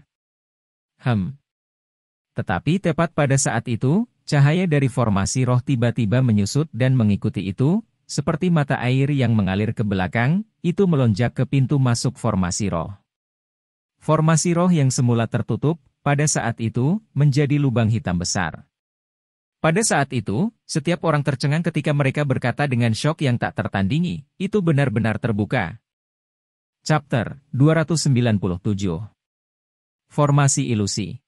Tetapi tepat pada saat itu, cahaya dari formasi roh tiba-tiba menyusut dan mengikuti itu, seperti mata air yang mengalir ke belakang, itu melonjak ke pintu masuk formasi roh. Formasi roh yang semula tertutup, pada saat itu, menjadi lubang hitam besar. Pada saat itu, setiap orang tercengang ketika mereka berkata dengan syok yang tak tertandingi, itu benar-benar terbuka. Chapter 297. Formasi ilusi.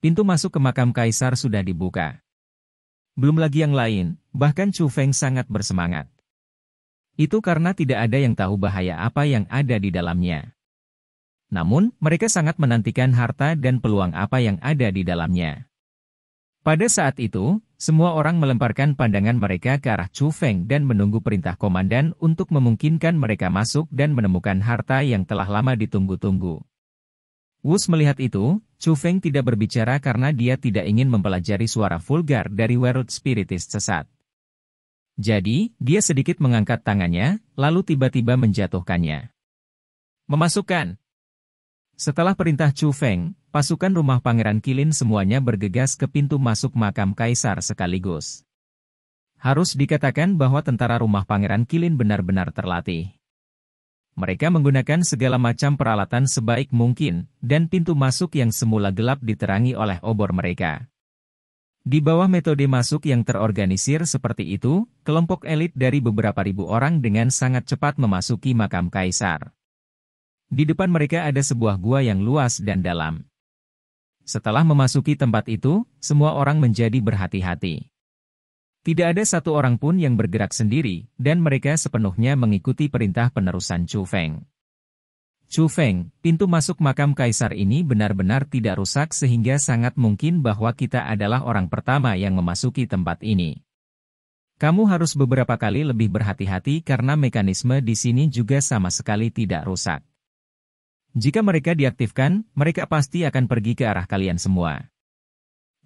Pintu masuk ke makam kaisar sudah dibuka. Belum lagi yang lain, bahkan Chu Feng sangat bersemangat. Itu karena tidak ada yang tahu bahaya apa yang ada di dalamnya. Namun, mereka sangat menantikan harta dan peluang apa yang ada di dalamnya. Pada saat itu, semua orang melemparkan pandangan mereka ke arah Chu Feng dan menunggu perintah komandan untuk memungkinkan mereka masuk dan menemukan harta yang telah lama ditunggu-tunggu. Wus melihat itu, Chu Feng tidak berbicara karena dia tidak ingin mempelajari suara vulgar dari World Spiritist sesat. Jadi, dia sedikit mengangkat tangannya, lalu tiba-tiba menjatuhkannya. Memasukkan. Setelah perintah Chu Feng, pasukan rumah Pangeran Qilin semuanya bergegas ke pintu masuk makam kaisar sekaligus. Harus dikatakan bahwa tentara rumah Pangeran Qilin benar-benar terlatih. Mereka menggunakan segala macam peralatan sebaik mungkin, dan pintu masuk yang semula gelap diterangi oleh obor mereka. Di bawah metode masuk yang terorganisir seperti itu, kelompok elit dari beberapa ribu orang dengan sangat cepat memasuki makam kaisar. Di depan mereka ada sebuah gua yang luas dan dalam. Setelah memasuki tempat itu, semua orang menjadi berhati-hati. Tidak ada satu orang pun yang bergerak sendiri, dan mereka sepenuhnya mengikuti perintah penerusan Chu Feng. Chu Feng, pintu masuk makam kaisar ini benar-benar tidak rusak sehingga sangat mungkin bahwa kita adalah orang pertama yang memasuki tempat ini. Kamu harus beberapa kali lebih berhati-hati karena mekanisme di sini juga sama sekali tidak rusak. Jika mereka diaktifkan, mereka pasti akan pergi ke arah kalian semua.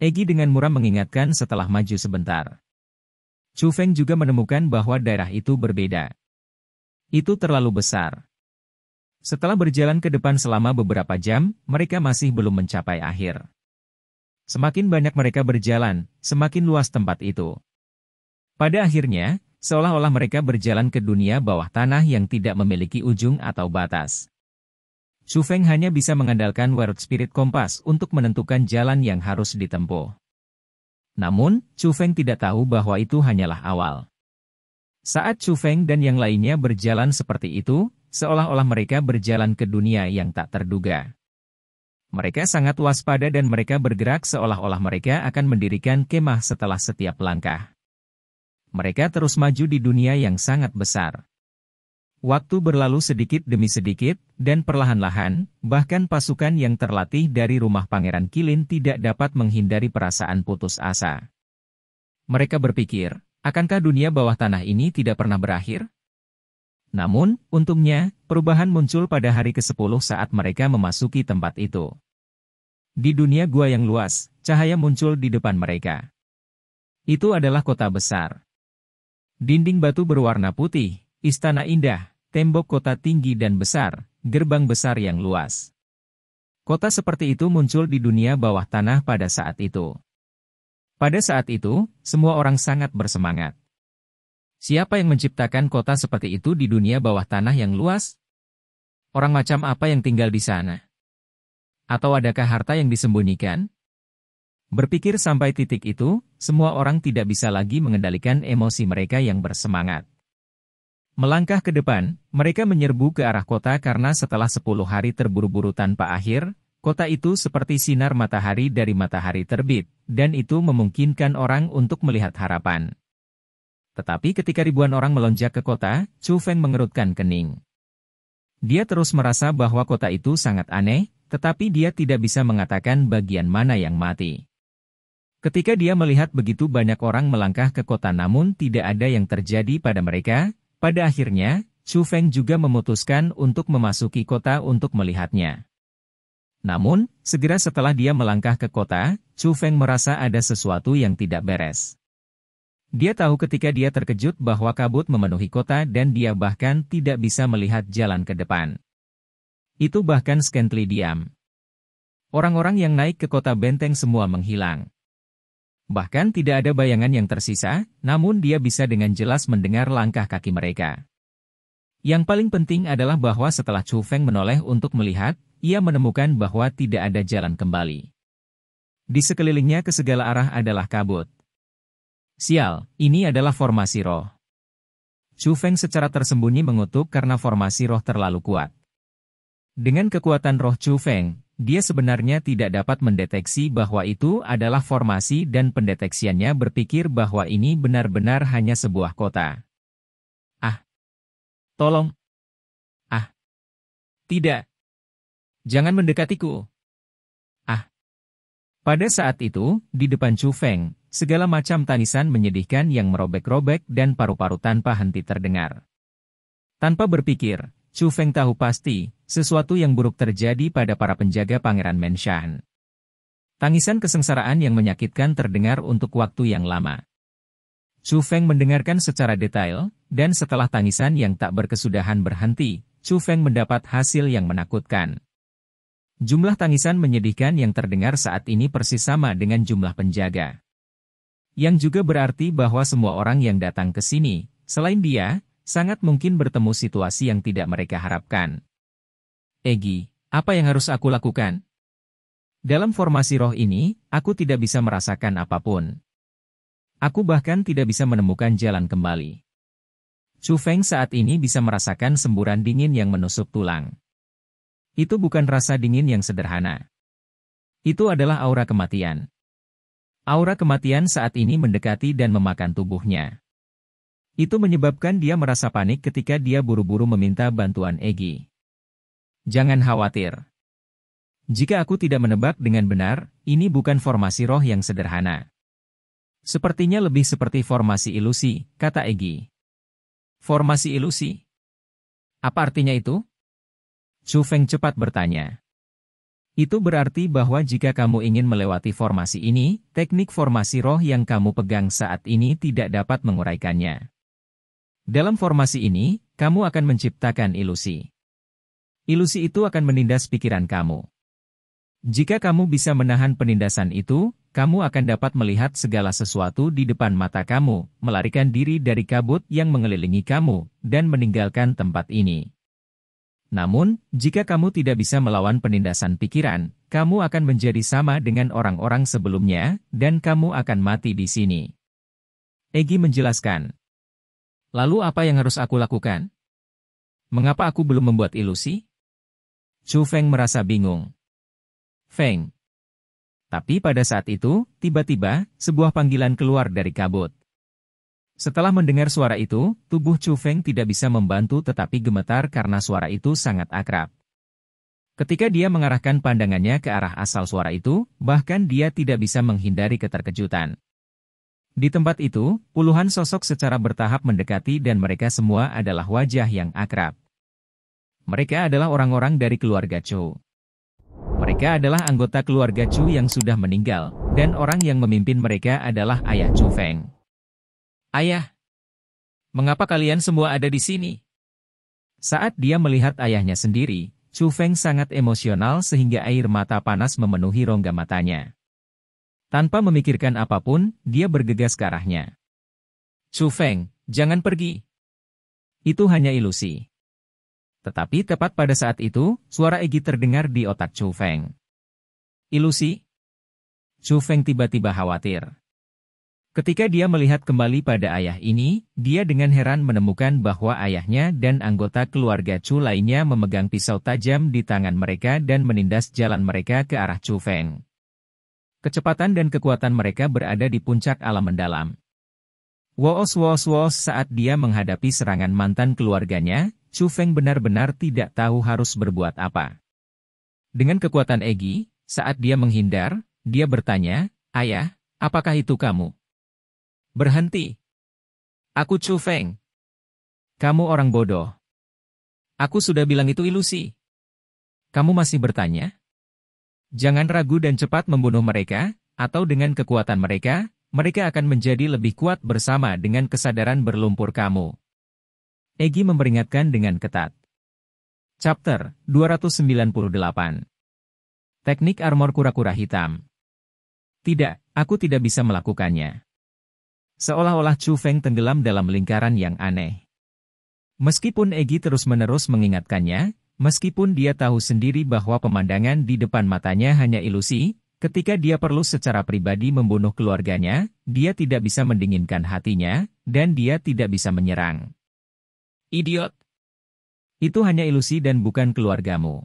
Egi dengan muram mengingatkan setelah maju sebentar. Chu Feng juga menemukan bahwa daerah itu berbeda. Itu terlalu besar. Setelah berjalan ke depan selama beberapa jam, mereka masih belum mencapai akhir. Semakin banyak mereka berjalan, semakin luas tempat itu. Pada akhirnya, seolah-olah mereka berjalan ke dunia bawah tanah yang tidak memiliki ujung atau batas. Chu Feng hanya bisa mengandalkan World Spirit Compass untuk menentukan jalan yang harus ditempuh. Namun, Chu Feng tidak tahu bahwa itu hanyalah awal. Saat Chu Feng dan yang lainnya berjalan seperti itu, seolah-olah mereka berjalan ke dunia yang tak terduga. Mereka sangat waspada dan mereka bergerak seolah-olah mereka akan mendirikan kemah setelah setiap langkah. Mereka terus maju di dunia yang sangat besar. Waktu berlalu sedikit demi sedikit, dan perlahan-lahan, bahkan pasukan yang terlatih dari rumah Pangeran Qilin tidak dapat menghindari perasaan putus asa. Mereka berpikir, akankah dunia bawah tanah ini tidak pernah berakhir? Namun, untungnya, perubahan muncul pada hari ke-10 saat mereka memasuki tempat itu. Di dunia gua yang luas, cahaya muncul di depan mereka. Itu adalah kota besar. Dinding batu berwarna putih, istana indah, tembok kota tinggi dan besar, gerbang besar yang luas. Kota seperti itu muncul di dunia bawah tanah pada saat itu. Pada saat itu, semua orang sangat bersemangat. Siapa yang menciptakan kota seperti itu di dunia bawah tanah yang luas? Orang macam apa yang tinggal di sana? Atau adakah harta yang disembunyikan? Berpikir sampai titik itu, semua orang tidak bisa lagi mengendalikan emosi mereka yang bersemangat. Melangkah ke depan, mereka menyerbu ke arah kota karena setelah 10 hari terburu-buru tanpa akhir, kota itu seperti sinar matahari dari matahari terbit, dan itu memungkinkan orang untuk melihat harapan. Tetapi ketika ribuan orang melonjak ke kota, Chu Feng mengerutkan kening. Dia terus merasa bahwa kota itu sangat aneh, tetapi dia tidak bisa mengatakan bagian mana yang mati. Ketika dia melihat begitu banyak orang melangkah ke kota namun tidak ada yang terjadi pada mereka, pada akhirnya, Chu Feng juga memutuskan untuk memasuki kota untuk melihatnya. Namun, segera setelah dia melangkah ke kota, Chu Feng merasa ada sesuatu yang tidak beres. Dia tahu ketika dia terkejut bahwa kabut memenuhi kota dan dia bahkan tidak bisa melihat jalan ke depan. Itu bahkan Scantly diam. Orang-orang yang naik ke kota benteng semua menghilang. Bahkan tidak ada bayangan yang tersisa, namun dia bisa dengan jelas mendengar langkah kaki mereka. Yang paling penting adalah bahwa setelah Chu Feng menoleh untuk melihat, ia menemukan bahwa tidak ada jalan kembali. Di sekelilingnya ke segala arah adalah kabut. Sial, ini adalah formasi roh. Chu Feng secara tersembunyi mengutuk karena formasi roh terlalu kuat. Dengan kekuatan roh Chu Feng, dia sebenarnya tidak dapat mendeteksi bahwa itu adalah formasi dan pendeteksiannya berpikir bahwa ini benar-benar hanya sebuah kota. Ah! Tolong! Ah! Tidak! Jangan mendekatiku! Ah! Pada saat itu, di depan Chu Feng, segala macam tangisan menyedihkan yang merobek-robek dan paru-paru tanpa henti terdengar. Tanpa berpikir, Chu Feng tahu pasti, sesuatu yang buruk terjadi pada para penjaga Pangeran Menshan. Tangisan kesengsaraan yang menyakitkan terdengar untuk waktu yang lama. Chu Feng mendengarkan secara detail, dan setelah tangisan yang tak berkesudahan berhenti, Chu Feng mendapat hasil yang menakutkan. Jumlah tangisan menyedihkan yang terdengar saat ini persis sama dengan jumlah penjaga. Yang juga berarti bahwa semua orang yang datang ke sini, selain dia, sangat mungkin bertemu situasi yang tidak mereka harapkan. Egi, apa yang harus aku lakukan? Dalam formasi roh ini, aku tidak bisa merasakan apapun. Aku bahkan tidak bisa menemukan jalan kembali. Chu Feng saat ini bisa merasakan semburan dingin yang menusuk tulang. Itu bukan rasa dingin yang sederhana. Itu adalah aura kematian. Aura kematian saat ini mendekati dan memakan tubuhnya. Itu menyebabkan dia merasa panik ketika dia buru-buru meminta bantuan Egi. Jangan khawatir. Jika aku tidak menebak dengan benar, ini bukan formasi roh yang sederhana. Sepertinya lebih seperti formasi ilusi, kata Egi. Formasi ilusi? Apa artinya itu? Chu Feng cepat bertanya. Itu berarti bahwa jika kamu ingin melewati formasi ini, teknik formasi roh yang kamu pegang saat ini tidak dapat menguraikannya. Dalam formasi ini, kamu akan menciptakan ilusi. Ilusi itu akan menindas pikiran kamu. Jika kamu bisa menahan penindasan itu, kamu akan dapat melihat segala sesuatu di depan mata kamu, melarikan diri dari kabut yang mengelilingi kamu, dan meninggalkan tempat ini. Namun, jika kamu tidak bisa melawan penindasan pikiran, kamu akan menjadi sama dengan orang-orang sebelumnya, dan kamu akan mati di sini. Egi menjelaskan. Lalu apa yang harus aku lakukan? Mengapa aku belum membuat ilusi? Chu Feng merasa bingung. Feng. Tapi pada saat itu, tiba-tiba, sebuah panggilan keluar dari kabut. Setelah mendengar suara itu, tubuh Chu Feng tidak bisa membantu tetapi gemetar karena suara itu sangat akrab. Ketika dia mengarahkan pandangannya ke arah asal suara itu, bahkan dia tidak bisa menghindari keterkejutan. Di tempat itu, puluhan sosok secara bertahap mendekati dan mereka semua adalah wajah yang akrab. Mereka adalah orang-orang dari keluarga Chou. Mereka adalah anggota keluarga Chu yang sudah meninggal, dan orang yang memimpin mereka adalah ayah Chu Feng. Ayah, mengapa kalian semua ada di sini? Saat dia melihat ayahnya sendiri, Chu Feng sangat emosional sehingga air mata panas memenuhi rongga matanya. Tanpa memikirkan apapun, dia bergegas ke arahnya. Chu Feng, jangan pergi. Itu hanya ilusi. Tetapi tepat pada saat itu, suara Egi terdengar di otak Chu Feng. Ilusi? Chu Feng tiba-tiba khawatir. Ketika dia melihat kembali pada ayah ini, dia dengan heran menemukan bahwa ayahnya dan anggota keluarga Chu lainnya memegang pisau tajam di tangan mereka dan menindas jalan mereka ke arah Chu Feng. Kecepatan dan kekuatan mereka berada di puncak alam mendalam. Woos saat dia menghadapi serangan mantan keluarganya, Chu Feng benar-benar tidak tahu harus berbuat apa. Dengan kekuatan Egi, saat dia menghindar, dia bertanya, Ayah, apakah itu kamu? Berhenti. Aku Chu Feng. Kamu orang bodoh. Aku sudah bilang itu ilusi. Kamu masih bertanya? Jangan ragu dan cepat membunuh mereka, atau dengan kekuatan mereka, mereka akan menjadi lebih kuat bersama dengan kesadaran berlumpur kamu. Egi memperingatkan dengan ketat. Chapter 298. Teknik armor kura-kura hitam. Tidak, aku tidak bisa melakukannya. Seolah-olah Chu Feng tenggelam dalam lingkaran yang aneh. Meskipun Egi terus-menerus mengingatkannya, meskipun dia tahu sendiri bahwa pemandangan di depan matanya hanya ilusi, ketika dia perlu secara pribadi membunuh keluarganya, dia tidak bisa mendinginkan hatinya, dan dia tidak bisa menyerang. Idiot! Itu hanya ilusi dan bukan keluargamu.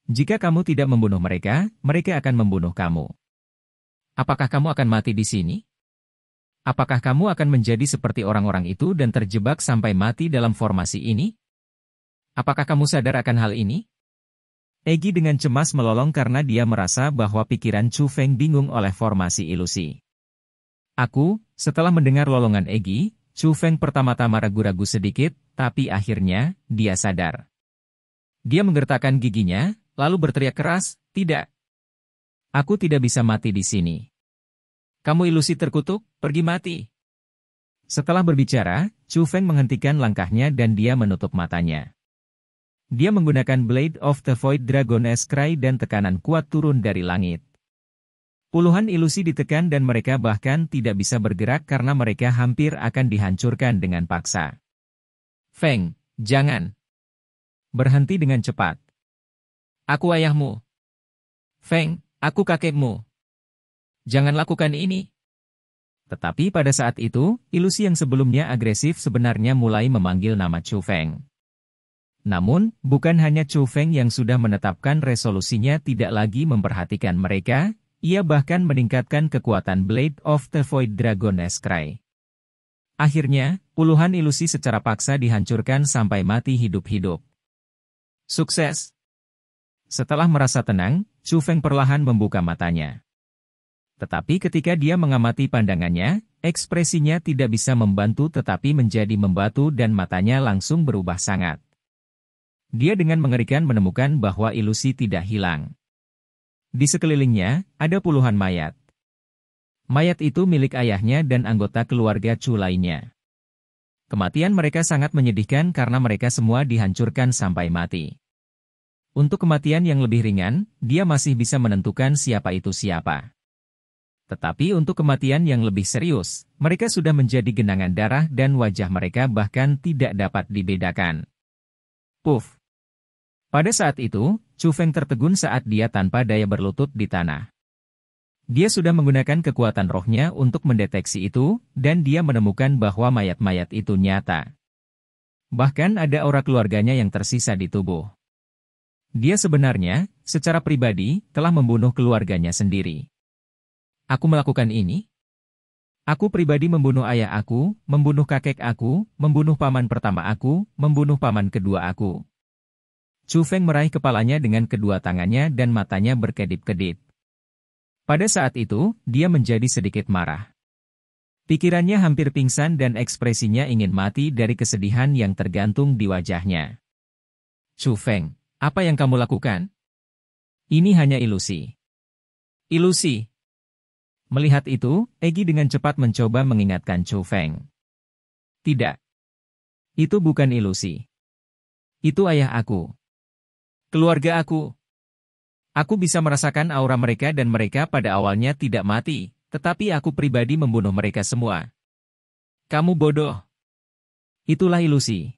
Jika kamu tidak membunuh mereka, mereka akan membunuh kamu. Apakah kamu akan mati di sini? Apakah kamu akan menjadi seperti orang-orang itu dan terjebak sampai mati dalam formasi ini? Apakah kamu sadar akan hal ini? Egi dengan cemas melolong karena dia merasa bahwa pikiran Chu Feng bingung oleh formasi ilusi. Setelah mendengar lolongan Egi, Chu Feng pertama-tama ragu-ragu sedikit, tapi akhirnya, dia sadar. Dia menggertakkan giginya, lalu berteriak keras, tidak. Aku tidak bisa mati di sini. Kamu ilusi terkutuk, pergi mati. Setelah berbicara, Chu Feng menghentikan langkahnya dan dia menutup matanya. Dia menggunakan Blade of the Void Dragon's Cry dan tekanan kuat turun dari langit. Puluhan ilusi ditekan dan mereka bahkan tidak bisa bergerak karena mereka hampir akan dihancurkan dengan paksa. Feng, jangan. Berhenti dengan cepat. Aku ayahmu. Feng, aku kakekmu. Jangan lakukan ini. Tetapi pada saat itu, ilusi yang sebelumnya agresif sebenarnya mulai memanggil nama Chu Feng. Namun, bukan hanya Chu Feng yang sudah menetapkan resolusinya tidak lagi memperhatikan mereka, ia bahkan meningkatkan kekuatan Blade of the Void Dragon's Cry. Akhirnya, puluhan ilusi secara paksa dihancurkan sampai mati hidup-hidup. Sukses! Setelah merasa tenang, Chu Feng perlahan membuka matanya. Tetapi ketika dia mengamati pandangannya, ekspresinya tidak bisa membantu tetapi menjadi membatu dan matanya langsung berubah sangat. Dia dengan mengerikan menemukan bahwa ilusi tidak hilang. Di sekelilingnya, ada puluhan mayat. Mayat itu milik ayahnya dan anggota keluarga Chu lainnya. Kematian mereka sangat menyedihkan karena mereka semua dihancurkan sampai mati. Untuk kematian yang lebih ringan, dia masih bisa menentukan siapa itu siapa. Tetapi untuk kematian yang lebih serius, mereka sudah menjadi genangan darah dan wajah mereka bahkan tidak dapat dibedakan. Puff! Pada saat itu, Chu Feng tertegun saat dia tanpa daya berlutut di tanah. Dia sudah menggunakan kekuatan rohnya untuk mendeteksi itu, dan dia menemukan bahwa mayat-mayat itu nyata. Bahkan ada aura keluarganya yang tersisa di tubuh. Dia sebenarnya, secara pribadi, telah membunuh keluarganya sendiri. Aku melakukan ini? Aku pribadi membunuh ayah aku, membunuh kakek aku, membunuh paman pertama aku, membunuh paman kedua aku. Chu Feng meraih kepalanya dengan kedua tangannya dan matanya berkedip-kedip. Pada saat itu, dia menjadi sedikit marah. Pikirannya hampir pingsan dan ekspresinya ingin mati dari kesedihan yang tergantung di wajahnya. Chu Feng, apa yang kamu lakukan? Ini hanya ilusi. Ilusi. Melihat itu, Egi dengan cepat mencoba mengingatkan Chu Feng. Tidak. Itu bukan ilusi. Itu ayah aku. Keluarga aku. Aku bisa merasakan aura mereka dan mereka pada awalnya tidak mati, tetapi aku pribadi membunuh mereka semua. Kamu bodoh. Itulah ilusi.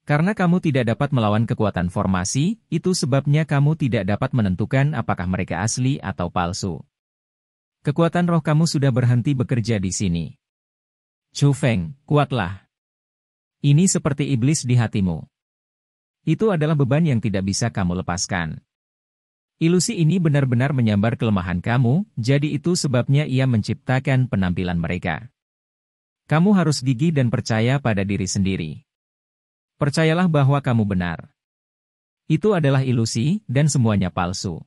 Karena kamu tidak dapat melawan kekuatan formasi, itu sebabnya kamu tidak dapat menentukan apakah mereka asli atau palsu. Kekuatan roh kamu sudah berhenti bekerja di sini. Chu Feng, kuatlah. Ini seperti iblis di hatimu. Itu adalah beban yang tidak bisa kamu lepaskan. Ilusi ini benar-benar menyambar kelemahan kamu, jadi itu sebabnya ia menciptakan penampilan mereka. Kamu harus gigih dan percaya pada diri sendiri. Percayalah bahwa kamu benar. Itu adalah ilusi, dan semuanya palsu.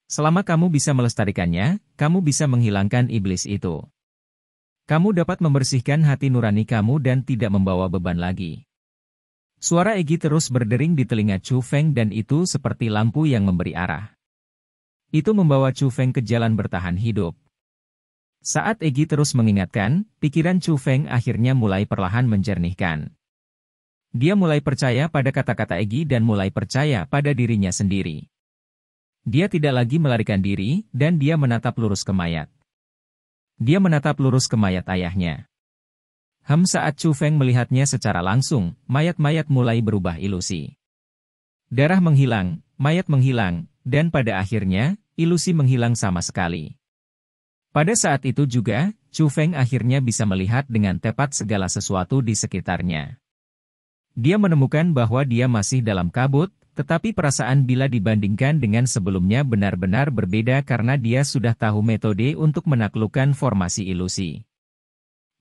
Selama kamu bisa melestarikannya, kamu bisa menghilangkan iblis itu. Kamu dapat membersihkan hati nurani kamu dan tidak membawa beban lagi. Suara Egi terus berdering di telinga Chu Feng dan itu seperti lampu yang memberi arah. Itu membawa Chu Feng ke jalan bertahan hidup. Saat Egi terus mengingatkan, pikiran Chu Feng akhirnya mulai perlahan menjernihkan. Dia mulai percaya pada kata-kata Egi dan mulai percaya pada dirinya sendiri. Dia tidak lagi melarikan diri, dan dia menatap lurus ke mayat. Dia menatap lurus ke mayat ayahnya. Saat Chu Feng melihatnya secara langsung, mayat-mayat mulai berubah ilusi. Darah menghilang, mayat menghilang, dan pada akhirnya, ilusi menghilang sama sekali. Pada saat itu juga, Chu Feng akhirnya bisa melihat dengan tepat segala sesuatu di sekitarnya. Dia menemukan bahwa dia masih dalam kabut, tetapi perasaan bila dibandingkan dengan sebelumnya benar-benar berbeda karena dia sudah tahu metode untuk menaklukkan formasi ilusi.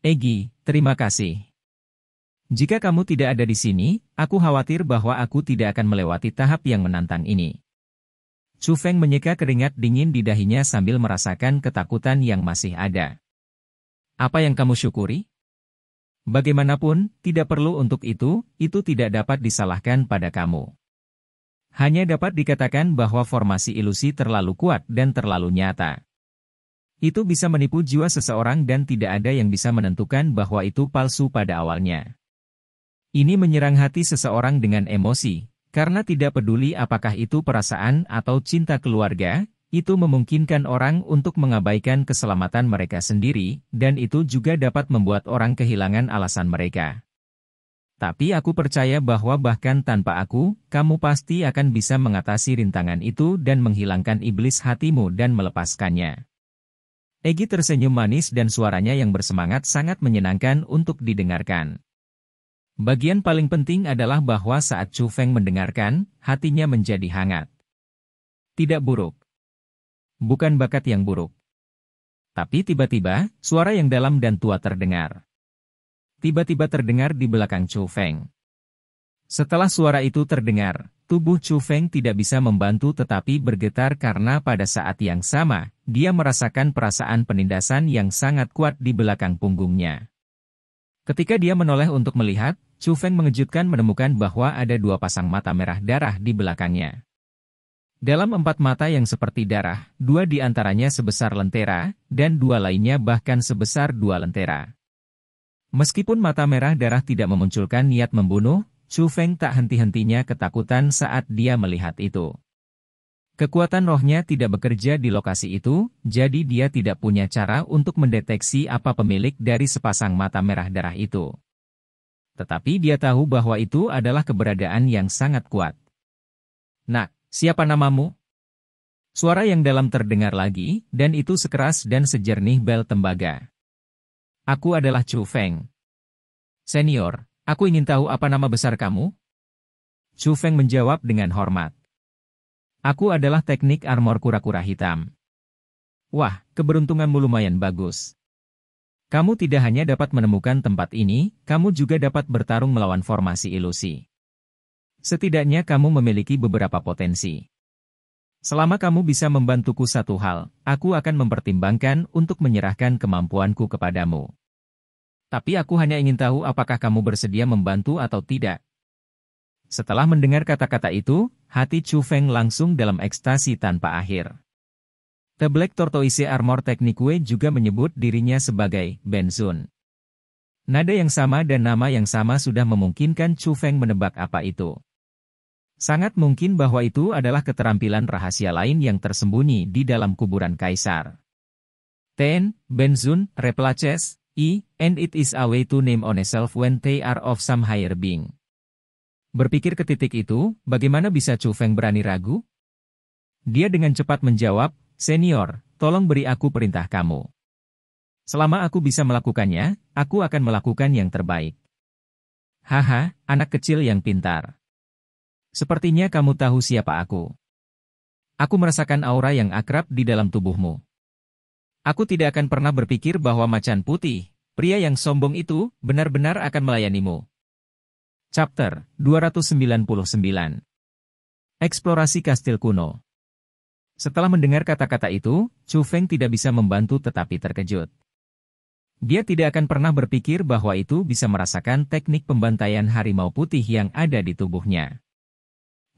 Egi, terima kasih. Jika kamu tidak ada di sini, aku khawatir bahwa aku tidak akan melewati tahap yang menantang ini. Chu Feng menyeka keringat dingin di dahinya sambil merasakan ketakutan yang masih ada. Apa yang kamu syukuri? Bagaimanapun, tidak perlu untuk itu tidak dapat disalahkan pada kamu. Hanya dapat dikatakan bahwa formasi ilusi terlalu kuat dan terlalu nyata. Itu bisa menipu jiwa seseorang dan tidak ada yang bisa menentukan bahwa itu palsu pada awalnya. Ini menyerang hati seseorang dengan emosi, karena tidak peduli apakah itu perasaan atau cinta keluarga, itu memungkinkan orang untuk mengabaikan keselamatan mereka sendiri, dan itu juga dapat membuat orang kehilangan alasan mereka. Tapi aku percaya bahwa bahkan tanpa aku, kamu pasti akan bisa mengatasi rintangan itu dan menghilangkan iblis hatimu dan melepaskannya. Egi tersenyum manis dan suaranya yang bersemangat sangat menyenangkan untuk didengarkan. Bagian paling penting adalah bahwa saat Chu Feng mendengarkan, hatinya menjadi hangat. Tidak buruk. Bukan bakat yang buruk. Tapi tiba-tiba, suara yang dalam dan tua terdengar. Tiba-tiba terdengar di belakang Chu Feng. Setelah suara itu terdengar, tubuh Chu Feng tidak bisa membantu tetapi bergetar karena pada saat yang sama, dia merasakan perasaan penindasan yang sangat kuat di belakang punggungnya. Ketika dia menoleh untuk melihat, Chu Feng mengejutkan menemukan bahwa ada 2 pasang mata merah darah di belakangnya. Dalam 4 mata yang seperti darah, 2 di antaranya sebesar lentera, dan 2 lainnya bahkan sebesar 2 lentera. Meskipun mata merah darah tidak memunculkan niat membunuh, Chu Feng tak henti-hentinya ketakutan saat dia melihat itu. Kekuatan rohnya tidak bekerja di lokasi itu, jadi dia tidak punya cara untuk mendeteksi apa pemilik dari sepasang mata merah darah itu. Tetapi dia tahu bahwa itu adalah keberadaan yang sangat kuat. "Nak, siapa namamu?" Suara yang dalam terdengar lagi, dan itu sekeras dan sejernih bel tembaga. "Aku adalah Chu Feng. Senior, aku ingin tahu apa nama besar kamu?" Chu Feng menjawab dengan hormat. "Aku adalah teknik armor kura-kura hitam." "Wah, keberuntunganmu lumayan bagus. Kamu tidak hanya dapat menemukan tempat ini, kamu juga dapat bertarung melawan formasi ilusi. Setidaknya kamu memiliki beberapa potensi. Selama kamu bisa membantuku satu hal, aku akan mempertimbangkan untuk menyerahkan kemampuanku kepadamu. Tapi aku hanya ingin tahu apakah kamu bersedia membantu atau tidak." Setelah mendengar kata-kata itu, hati Chu Feng langsung dalam ekstasi tanpa akhir. The Black Tortoise Armor Technique juga menyebut dirinya sebagai Ben Zun. Nada yang sama dan nama yang sama sudah memungkinkan Chu Feng menebak apa itu. Sangat mungkin bahwa itu adalah keterampilan rahasia lain yang tersembunyi di dalam kuburan kaisar. Ben Zun replaces and it is a way to name on a self when they are of some higher being. Berpikir ke titik itu, bagaimana bisa Chu Feng berani ragu? Dia dengan cepat menjawab, "Senior, tolong beri aku perintah kamu. Selama aku bisa melakukannya, aku akan melakukan yang terbaik." "Haha, anak kecil yang pintar. Sepertinya kamu tahu siapa aku. Aku merasakan aura yang akrab di dalam tubuhmu. Aku tidak akan pernah berpikir bahwa macan putih, pria yang sombong itu, benar-benar akan melayanimu." Chapter 299. Eksplorasi Kastil Kuno. Setelah mendengar kata-kata itu, Chu Feng tidak bisa membantu tetapi terkejut. Dia tidak akan pernah berpikir bahwa itu bisa merasakan teknik pembantaian harimau putih yang ada di tubuhnya.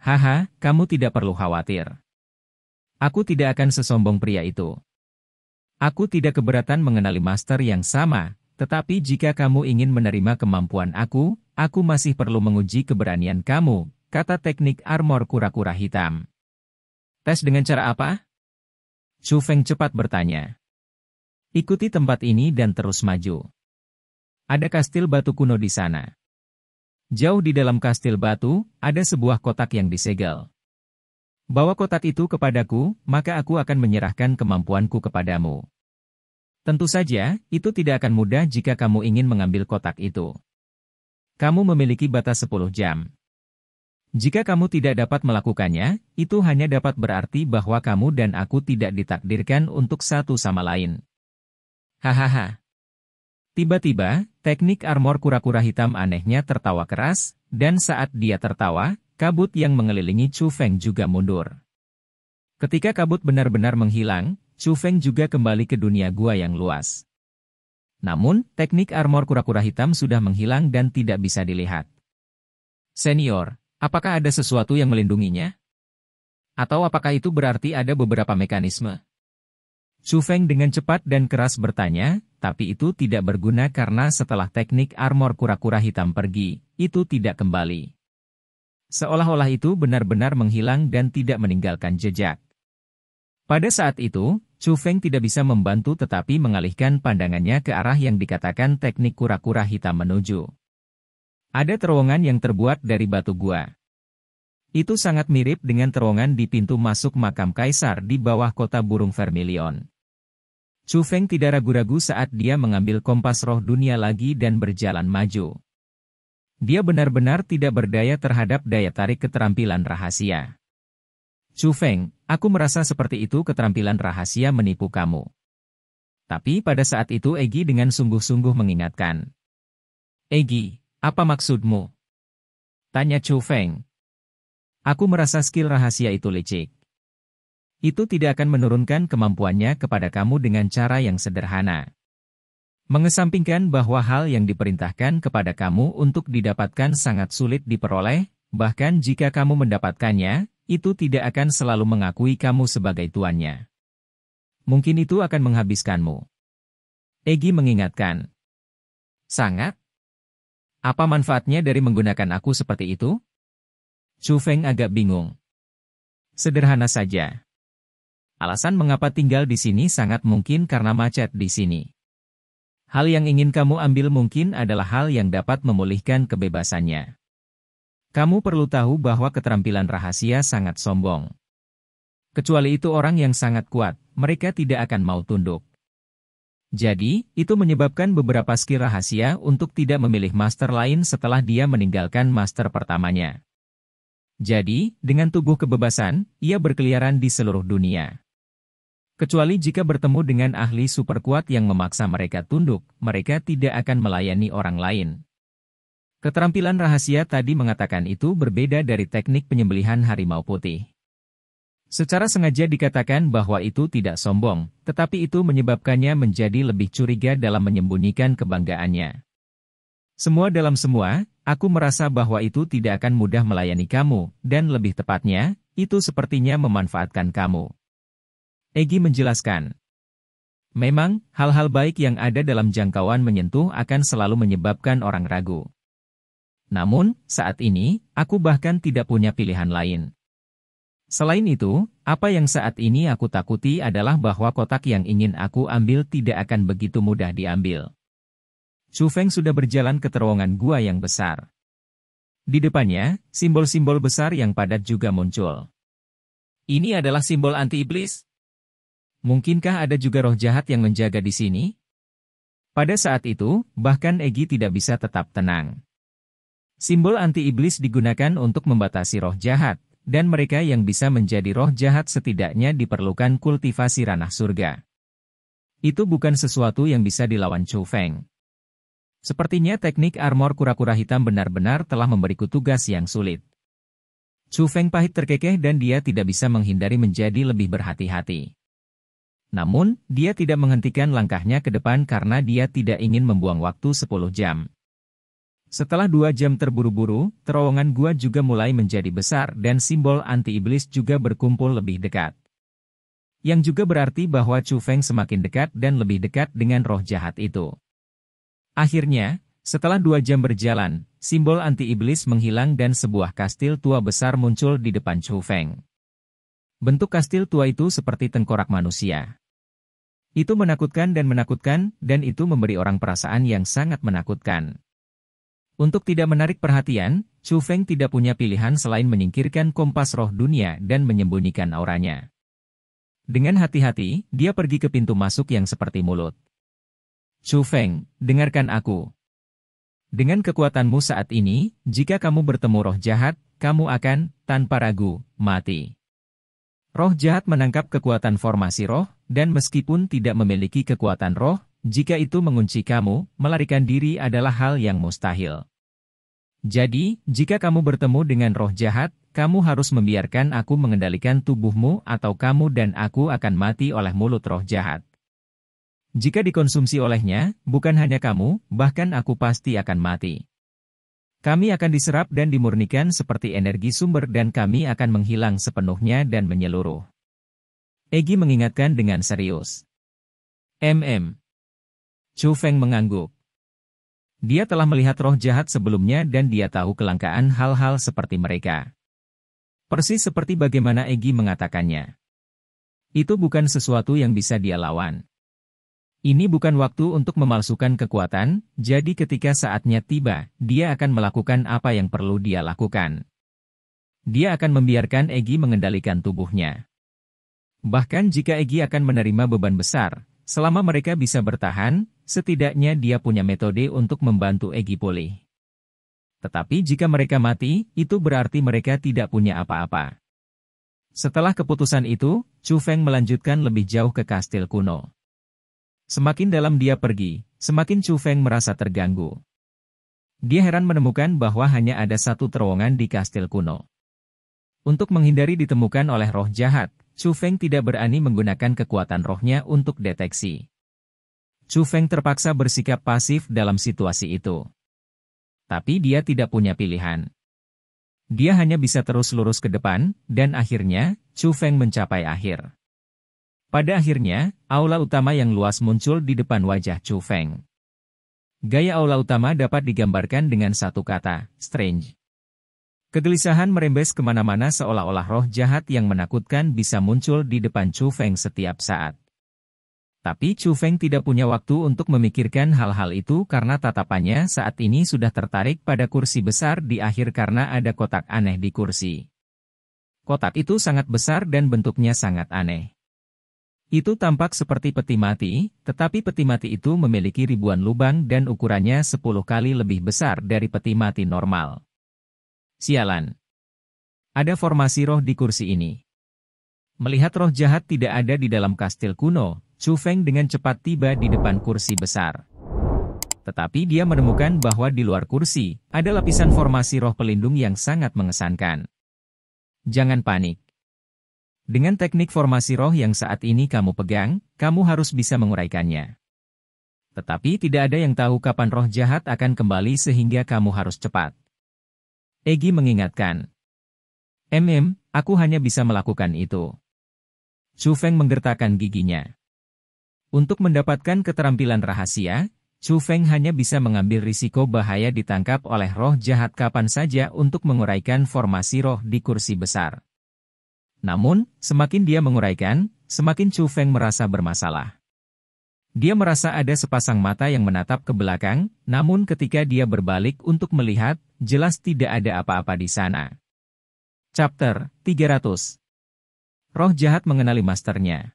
"Haha, kamu tidak perlu khawatir. Aku tidak akan sesombong pria itu. Aku tidak keberatan mengenali master yang sama, tetapi jika kamu ingin menerima kemampuan aku masih perlu menguji keberanian kamu," kata teknik armor kura-kura hitam. "Tes dengan cara apa?" Chu Feng cepat bertanya. "Ikuti tempat ini dan terus maju. Ada kastil batu kuno di sana. Jauh di dalam kastil batu, ada sebuah kotak yang disegel. Bawa kotak itu kepadaku, maka aku akan menyerahkan kemampuanku kepadamu. Tentu saja, itu tidak akan mudah jika kamu ingin mengambil kotak itu. Kamu memiliki batas 10 jam. Jika kamu tidak dapat melakukannya, itu hanya dapat berarti bahwa kamu dan aku tidak ditakdirkan untuk satu sama lain." Hahaha. Tiba-tiba, teknik armor kura-kura hitam anehnya tertawa keras, dan saat dia tertawa, kabut yang mengelilingi Chu Feng juga mundur. Ketika kabut benar-benar menghilang, Chu Feng juga kembali ke dunia gua yang luas. Namun, teknik armor kura-kura hitam sudah menghilang dan tidak bisa dilihat. "Senior, apakah ada sesuatu yang melindunginya? Atau apakah itu berarti ada beberapa mekanisme?" Chu Feng dengan cepat dan keras bertanya, tapi itu tidak berguna karena setelah teknik armor kura-kura hitam pergi, itu tidak kembali. Seolah-olah itu benar-benar menghilang dan tidak meninggalkan jejak. Pada saat itu, Chu Feng tidak bisa membantu tetapi mengalihkan pandangannya ke arah yang dikatakan teknik kura-kura hitam menuju. Ada terowongan yang terbuat dari batu gua. Itu sangat mirip dengan terowongan di pintu masuk makam kaisar di bawah kota burung Vermilion. Chu Feng tidak ragu-ragu saat dia mengambil kompas roh dunia lagi dan berjalan maju. Dia benar-benar tidak berdaya terhadap daya tarik keterampilan rahasia. "Chu Feng, aku merasa seperti itu keterampilan rahasia menipu kamu." Tapi pada saat itu Egi dengan sungguh-sungguh mengingatkan. "Egi, apa maksudmu?" tanya Chu Feng. "Aku merasa skill rahasia itu licik. Itu tidak akan menurunkan kemampuannya kepada kamu dengan cara yang sederhana. Mengesampingkan bahwa hal yang diperintahkan kepada kamu untuk didapatkan sangat sulit diperoleh, bahkan jika kamu mendapatkannya, itu tidak akan selalu mengakui kamu sebagai tuannya. Mungkin itu akan menghabiskanmu. Egy mengingatkan. Sangat? Apa manfaatnya dari menggunakan aku seperti itu? Chu Feng agak bingung. Sederhana saja. Alasan mengapa tinggal di sini sangat mungkin karena macet di sini. Hal yang ingin kamu ambil mungkin adalah hal yang dapat memulihkan kebebasannya. Kamu perlu tahu bahwa keterampilan rahasia sangat sombong. Kecuali itu orang yang sangat kuat, mereka tidak akan mau tunduk. Jadi, itu menyebabkan beberapa skill rahasia untuk tidak memilih master lain setelah dia meninggalkan master pertamanya. Jadi, dengan tubuh kebebasan, ia berkeliaran di seluruh dunia. Kecuali jika bertemu dengan ahli super kuat yang memaksa mereka tunduk, mereka tidak akan melayani orang lain. Keterampilan rahasia tadi mengatakan itu berbeda dari teknik penyembelihan harimau putih. Secara sengaja dikatakan bahwa itu tidak sombong, tetapi itu menyebabkannya menjadi lebih curiga dalam menyembunyikan kebanggaannya. Semua dalam semua, aku merasa bahwa itu tidak akan mudah melayani kamu, dan lebih tepatnya, itu sepertinya memanfaatkan kamu. Egy menjelaskan. Memang, hal-hal baik yang ada dalam jangkauan menyentuh akan selalu menyebabkan orang ragu. Namun, saat ini, aku bahkan tidak punya pilihan lain. Selain itu, apa yang saat ini aku takuti adalah bahwa kotak yang ingin aku ambil tidak akan begitu mudah diambil. Chu Feng sudah berjalan ke terowongan gua yang besar. Di depannya, simbol-simbol besar yang padat juga muncul. Ini adalah simbol anti-iblis? Mungkinkah ada juga roh jahat yang menjaga di sini? Pada saat itu, bahkan Egy tidak bisa tetap tenang. Simbol anti-iblis digunakan untuk membatasi roh jahat, dan mereka yang bisa menjadi roh jahat setidaknya diperlukan kultivasi ranah surga. Itu bukan sesuatu yang bisa dilawan Chu Feng. Sepertinya teknik armor kura-kura hitam benar-benar telah memberiku tugas yang sulit. Chu Feng pahit terkekeh dan dia tidak bisa menghindari menjadi lebih berhati-hati. Namun, dia tidak menghentikan langkahnya ke depan karena dia tidak ingin membuang waktu 10 jam. Setelah 2 jam terburu-buru, terowongan gua juga mulai menjadi besar dan simbol anti-iblis juga berkumpul lebih dekat. Yang juga berarti bahwa Chu Feng semakin dekat dan lebih dekat dengan roh jahat itu. Akhirnya, setelah 2 jam berjalan, simbol anti-iblis menghilang dan sebuah kastil tua besar muncul di depan Chu Feng. Bentuk kastil tua itu seperti tengkorak manusia. Itu menakutkan, dan itu memberi orang perasaan yang sangat menakutkan. Untuk tidak menarik perhatian, Chu Feng tidak punya pilihan selain menyingkirkan kompas roh dunia dan menyembunyikan auranya. Dengan hati-hati, dia pergi ke pintu masuk yang seperti mulut. Chu Feng, dengarkan aku. Dengan kekuatanmu saat ini, jika kamu bertemu roh jahat, kamu akan, tanpa ragu, mati. Roh jahat menangkap kekuatan formasi roh, dan meskipun tidak memiliki kekuatan roh, jika itu mengunci kamu, melarikan diri adalah hal yang mustahil. Jadi, jika kamu bertemu dengan roh jahat, kamu harus membiarkan aku mengendalikan tubuhmu atau kamu dan aku akan mati oleh mulut roh jahat. Jika dikonsumsi olehnya, bukan hanya kamu, bahkan aku pasti akan mati. Kami akan diserap dan dimurnikan seperti energi sumber dan kami akan menghilang sepenuhnya dan menyeluruh. Egy mengingatkan dengan serius. Chu Feng mengangguk. Dia telah melihat roh jahat sebelumnya dan dia tahu kelangkaan hal-hal seperti mereka. Persis seperti bagaimana Egy mengatakannya. Itu bukan sesuatu yang bisa dia lawan. Ini bukan waktu untuk memalsukan kekuatan, jadi ketika saatnya tiba, dia akan melakukan apa yang perlu dia lakukan. Dia akan membiarkan Egy mengendalikan tubuhnya. Bahkan jika Egy akan menerima beban besar, selama mereka bisa bertahan, setidaknya dia punya metode untuk membantu Egy pulih. Tetapi jika mereka mati, itu berarti mereka tidak punya apa-apa. Setelah keputusan itu, Chu Feng melanjutkan lebih jauh ke kastil kuno. Semakin dalam dia pergi, semakin Chu Feng merasa terganggu. Dia heran menemukan bahwa hanya ada satu terowongan di kastil kuno. Untuk menghindari ditemukan oleh roh jahat, Chu Feng tidak berani menggunakan kekuatan rohnya untuk deteksi. Chu Feng terpaksa bersikap pasif dalam situasi itu. Tapi dia tidak punya pilihan. Dia hanya bisa terus lurus ke depan, dan akhirnya, Chu Feng mencapai akhir. Pada akhirnya, aula utama yang luas muncul di depan wajah Chu Feng. Gaya aula utama dapat digambarkan dengan satu kata, strange. Kegelisahan merembes kemana-mana seolah-olah roh jahat yang menakutkan bisa muncul di depan Chu Feng setiap saat. Tapi Chu Feng tidak punya waktu untuk memikirkan hal-hal itu karena tatapannya saat ini sudah tertarik pada kursi besar di akhir karena ada kotak aneh di kursi. Kotak itu sangat besar dan bentuknya sangat aneh. Itu tampak seperti peti mati, tetapi peti mati itu memiliki ribuan lubang dan ukurannya 10 kali lebih besar dari peti mati normal. Sialan. Ada formasi roh di kursi ini. Melihat roh jahat tidak ada di dalam kastil kuno, Chu Feng dengan cepat tiba di depan kursi besar. Tetapi dia menemukan bahwa di luar kursi, ada lapisan formasi roh pelindung yang sangat mengesankan. Jangan panik. Dengan teknik formasi roh yang saat ini kamu pegang, kamu harus bisa menguraikannya. Tetapi tidak ada yang tahu kapan roh jahat akan kembali sehingga kamu harus cepat. Egi mengingatkan. Aku hanya bisa melakukan itu. Chu Feng menggertakkan giginya. Untuk mendapatkan keterampilan rahasia, Chu Feng hanya bisa mengambil risiko bahaya ditangkap oleh roh jahat kapan saja untuk menguraikan formasi roh di kursi besar. Namun, semakin dia menguraikan, semakin Chu Feng merasa bermasalah. Dia merasa ada sepasang mata yang menatap ke belakang, namun ketika dia berbalik untuk melihat, jelas tidak ada apa-apa di sana. Chapter 300. Roh jahat mengenali masternya.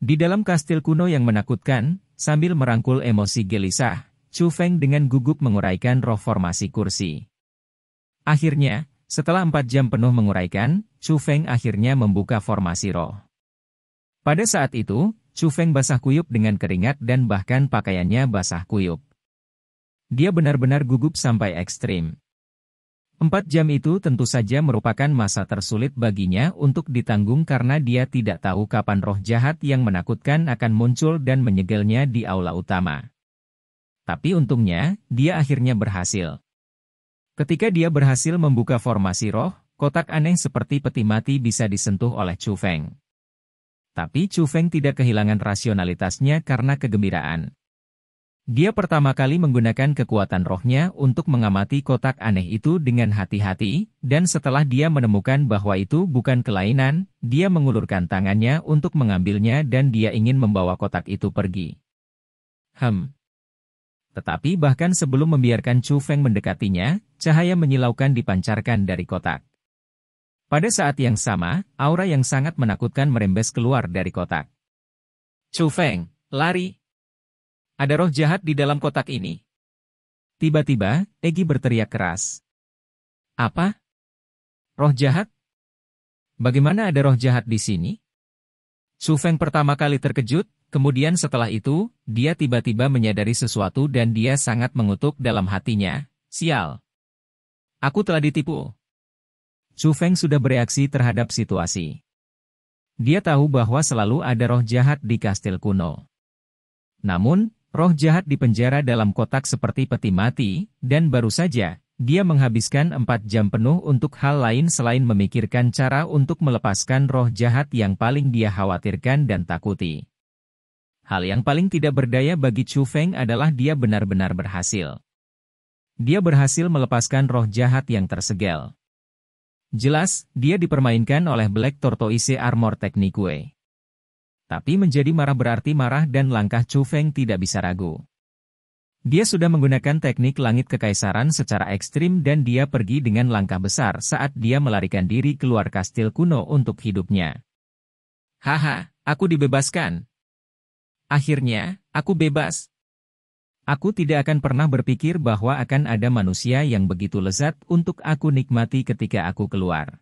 Di dalam kastil kuno yang menakutkan, sambil merangkul emosi gelisah, Chu Feng dengan gugup menguraikan roh formasi kursi. Akhirnya, setelah 4 jam penuh menguraikan, Chu Feng akhirnya membuka formasi roh. Pada saat itu, Chu Feng basah kuyup dengan keringat dan bahkan pakaiannya basah kuyup. Dia benar-benar gugup sampai ekstrim. 4 jam itu tentu saja merupakan masa tersulit baginya untuk ditanggung karena dia tidak tahu kapan roh jahat yang menakutkan akan muncul dan menyegelnya di aula utama. Tapi untungnya, dia akhirnya berhasil. Ketika dia berhasil membuka formasi roh, kotak aneh seperti peti mati bisa disentuh oleh Chu Feng. Tapi Chu Feng tidak kehilangan rasionalitasnya karena kegembiraan. Dia pertama kali menggunakan kekuatan rohnya untuk mengamati kotak aneh itu dengan hati-hati, dan setelah dia menemukan bahwa itu bukan kelainan, dia mengulurkan tangannya untuk mengambilnya dan dia ingin membawa kotak itu pergi. Tetapi bahkan sebelum membiarkan Chu Feng mendekatinya, cahaya menyilaukan dipancarkan dari kotak. Pada saat yang sama, aura yang sangat menakutkan merembes keluar dari kotak. Chu Feng, lari! Ada roh jahat di dalam kotak ini. Tiba-tiba, Egi berteriak keras. Apa? Roh jahat? Bagaimana ada roh jahat di sini? Chu Feng pertama kali terkejut, kemudian setelah itu, dia tiba-tiba menyadari sesuatu dan dia sangat mengutuk dalam hatinya. Sial! Aku telah ditipu. Chu Feng sudah bereaksi terhadap situasi. Dia tahu bahwa selalu ada roh jahat di kastil kuno. Namun, roh jahat dipenjara dalam kotak seperti peti mati, dan baru saja, dia menghabiskan 4 jam penuh untuk hal lain selain memikirkan cara untuk melepaskan roh jahat yang paling dia khawatirkan dan takuti. Hal yang paling tidak berdaya bagi Chu Feng adalah dia benar-benar berhasil. Dia berhasil melepaskan roh jahat yang tersegel. Jelas, dia dipermainkan oleh Black Tortoise Armor Technique. Tapi menjadi marah berarti marah dan langkah Chu Feng tidak bisa ragu. Dia sudah menggunakan teknik langit kekaisaran secara ekstrim dan dia pergi dengan langkah besar saat dia melarikan diri keluar kastil kuno untuk hidupnya. Haha, aku dibebaskan. Akhirnya, aku bebas. Aku tidak akan pernah berpikir bahwa akan ada manusia yang begitu lezat untuk aku nikmati ketika aku keluar.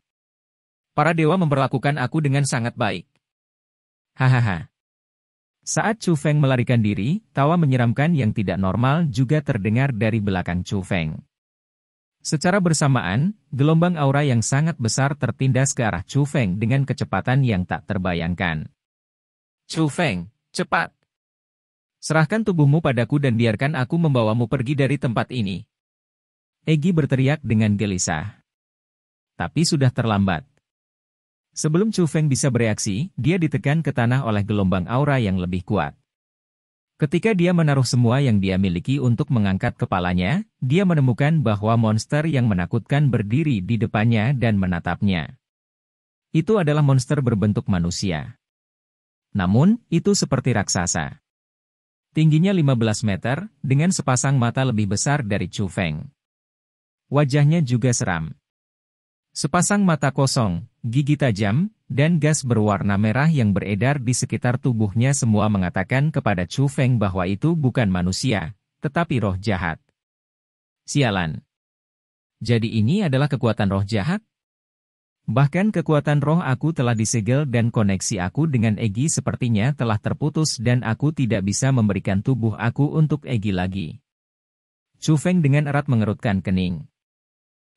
Para dewa memperlakukan aku dengan sangat baik. Hahaha. Saat Chu Feng melarikan diri, tawa menyeramkan yang tidak normal juga terdengar dari belakang Chu Feng. Secara bersamaan, gelombang aura yang sangat besar tertindas ke arah Chu Feng dengan kecepatan yang tak terbayangkan. Chu Feng, cepat! Serahkan tubuhmu padaku dan biarkan aku membawamu pergi dari tempat ini. Egi berteriak dengan gelisah. Tapi sudah terlambat. Sebelum Chu Feng bisa bereaksi, dia ditekan ke tanah oleh gelombang aura yang lebih kuat. Ketika dia menaruh semua yang dia miliki untuk mengangkat kepalanya, dia menemukan bahwa monster yang menakutkan berdiri di depannya dan menatapnya. Itu adalah monster berbentuk manusia. Namun, itu seperti raksasa. Tingginya 15 meter, dengan sepasang mata lebih besar dari Chu Feng. Wajahnya juga seram. Sepasang mata kosong, gigi tajam, dan gas berwarna merah yang beredar di sekitar tubuhnya semua mengatakan kepada Chu Feng bahwa itu bukan manusia, tetapi roh jahat. Sialan. Jadi ini adalah kekuatan roh jahat? Bahkan kekuatan roh aku telah disegel dan koneksi aku dengan Egi sepertinya telah terputus dan aku tidak bisa memberikan tubuh aku untuk Egi lagi. Chu Feng dengan erat mengerutkan kening.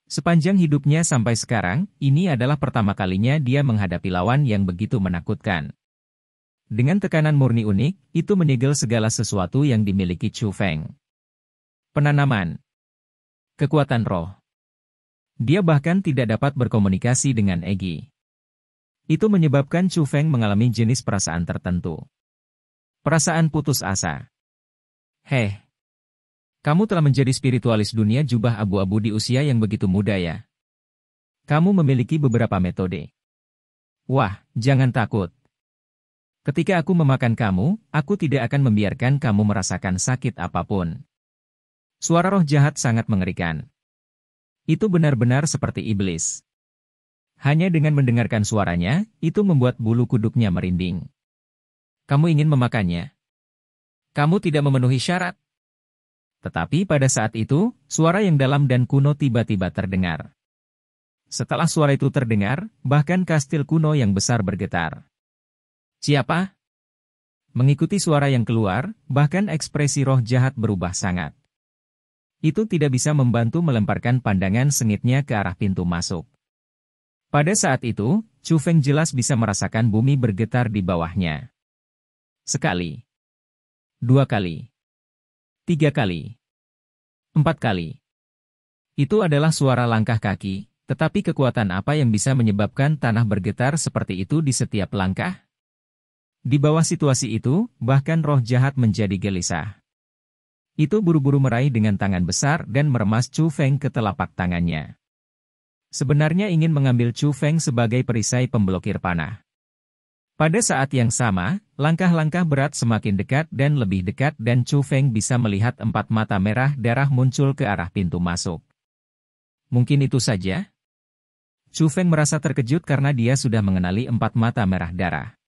Sepanjang hidupnya sampai sekarang, ini adalah pertama kalinya dia menghadapi lawan yang begitu menakutkan. Dengan tekanan murni unik, itu menyegel segala sesuatu yang dimiliki Chu Feng. Penanaman. Kekuatan roh. Dia bahkan tidak dapat berkomunikasi dengan Egi. Itu menyebabkan Chu Feng mengalami jenis perasaan tertentu. Perasaan putus asa. Heh. Kamu telah menjadi spiritualis dunia jubah abu-abu di usia yang begitu muda ya. Kamu memiliki beberapa metode. Wah, jangan takut. Ketika aku memakan kamu, aku tidak akan membiarkan kamu merasakan sakit apapun. Suara roh jahat sangat mengerikan. Itu benar-benar seperti iblis. Hanya dengan mendengarkan suaranya, itu membuat bulu kuduknya merinding. Kamu ingin memakannya? Kamu tidak memenuhi syarat. Tetapi pada saat itu, suara yang dalam dan kuno tiba-tiba terdengar. Setelah suara itu terdengar, bahkan kastil kuno yang besar bergetar. Siapa? Mengikuti suara yang keluar, bahkan ekspresi roh jahat berubah sangat. Itu tidak bisa membantu melemparkan pandangan sengitnya ke arah pintu masuk. Pada saat itu, Chu Feng jelas bisa merasakan bumi bergetar di bawahnya. Sekali. 2 kali. 3 kali. 4 kali. Itu adalah suara langkah kaki, tetapi kekuatan apa yang bisa menyebabkan tanah bergetar seperti itu di setiap langkah? Di bawah situasi itu, bahkan roh jahat menjadi gelisah. Itu buru-buru meraih dengan tangan besar dan meremas Chu Feng ke telapak tangannya. Sebenarnya ingin mengambil Chu Feng sebagai perisai pemblokir panah. Pada saat yang sama, langkah-langkah berat semakin dekat dan lebih dekat dan Chu Feng bisa melihat 4 mata merah darah muncul ke arah pintu masuk. Mungkin itu saja? Chu Feng merasa terkejut karena dia sudah mengenali 4 mata merah darah.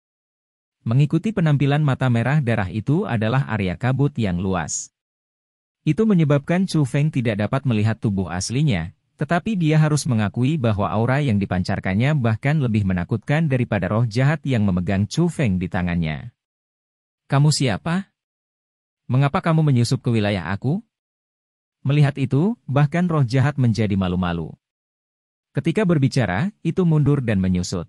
Mengikuti penampilan mata merah darah itu adalah area kabut yang luas. Itu menyebabkan Chu Feng tidak dapat melihat tubuh aslinya, tetapi dia harus mengakui bahwa aura yang dipancarkannya bahkan lebih menakutkan daripada roh jahat yang memegang Chu Feng di tangannya. Kamu siapa? Mengapa kamu menyusup ke wilayah aku? Melihat itu, bahkan roh jahat menjadi malu-malu. Ketika berbicara, itu mundur dan menyusut.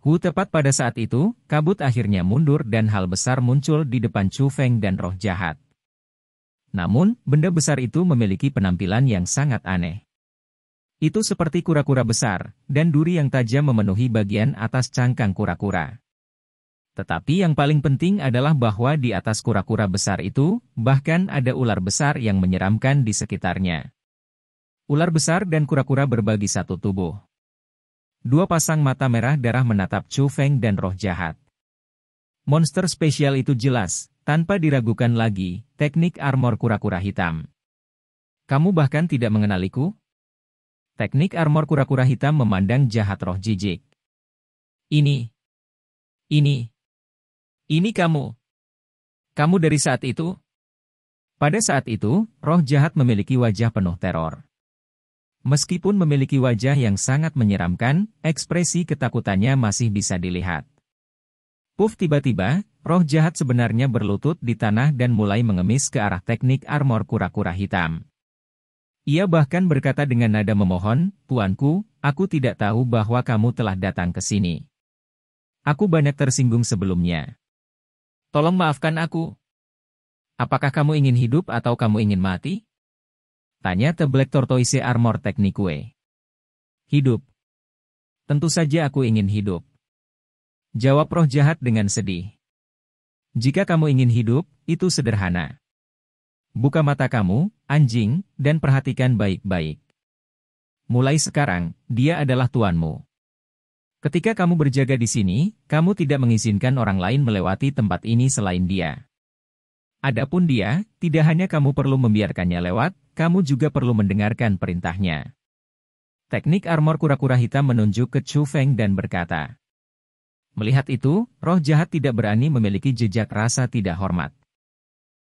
Tepat pada saat itu, kabut akhirnya mundur dan hal besar muncul di depan Chu Feng dan roh jahat. Namun, benda besar itu memiliki penampilan yang sangat aneh. Itu seperti kura-kura besar, dan duri yang tajam memenuhi bagian atas cangkang kura-kura. Tetapi yang paling penting adalah bahwa di atas kura-kura besar itu, bahkan ada ular besar yang menyeramkan di sekitarnya. Ular besar dan kura-kura berbagi satu tubuh. 2 pasang mata merah darah menatap Chu Feng dan roh jahat. Monster spesial itu jelas, tanpa diragukan lagi, teknik armor kura-kura hitam. Kamu bahkan tidak mengenaliku? Teknik armor kura-kura hitam memandang jahat roh jijik. Ini kamu. Kamu dari saat itu? Pada saat itu, roh jahat memiliki wajah penuh teror. Meskipun memiliki wajah yang sangat menyeramkan, ekspresi ketakutannya masih bisa dilihat. Puff, tiba-tiba, roh jahat sebenarnya berlutut di tanah dan mulai mengemis ke arah teknik armor kura-kura hitam. Ia bahkan berkata dengan nada memohon, "Tuanku, aku tidak tahu bahwa kamu telah datang ke sini. Aku banyak tersinggung sebelumnya. Tolong maafkan aku." Apakah kamu ingin hidup atau kamu ingin mati? Tanya The Black Tortoise Armor Technique. Hidup. Tentu saja aku ingin hidup. Jawab roh jahat dengan sedih. Jika kamu ingin hidup, itu sederhana. Buka mata kamu, anjing, dan perhatikan baik-baik. Mulai sekarang, dia adalah tuanmu. Ketika kamu berjaga di sini, kamu tidak mengizinkan orang lain melewati tempat ini selain dia. Adapun dia, tidak hanya kamu perlu membiarkannya lewat, kamu juga perlu mendengarkan perintahnya. Teknik armor kura-kura hitam menunjuk ke Chu Feng dan berkata, melihat itu, roh jahat tidak berani memiliki jejak rasa tidak hormat.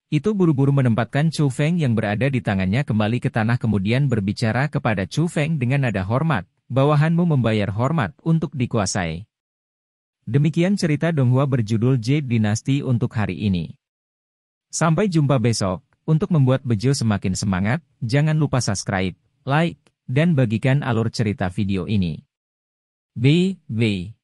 Itu buru-buru menempatkan Chu Feng yang berada di tangannya kembali ke tanah kemudian berbicara kepada Chu Feng dengan nada hormat, bawahanmu membayar hormat untuk dikuasai. Demikian cerita Donghua berjudul Jade Dynasty untuk hari ini. Sampai jumpa besok. Untuk membuat Bejo semakin semangat, jangan lupa subscribe, like, dan bagikan alur cerita video ini. Bye.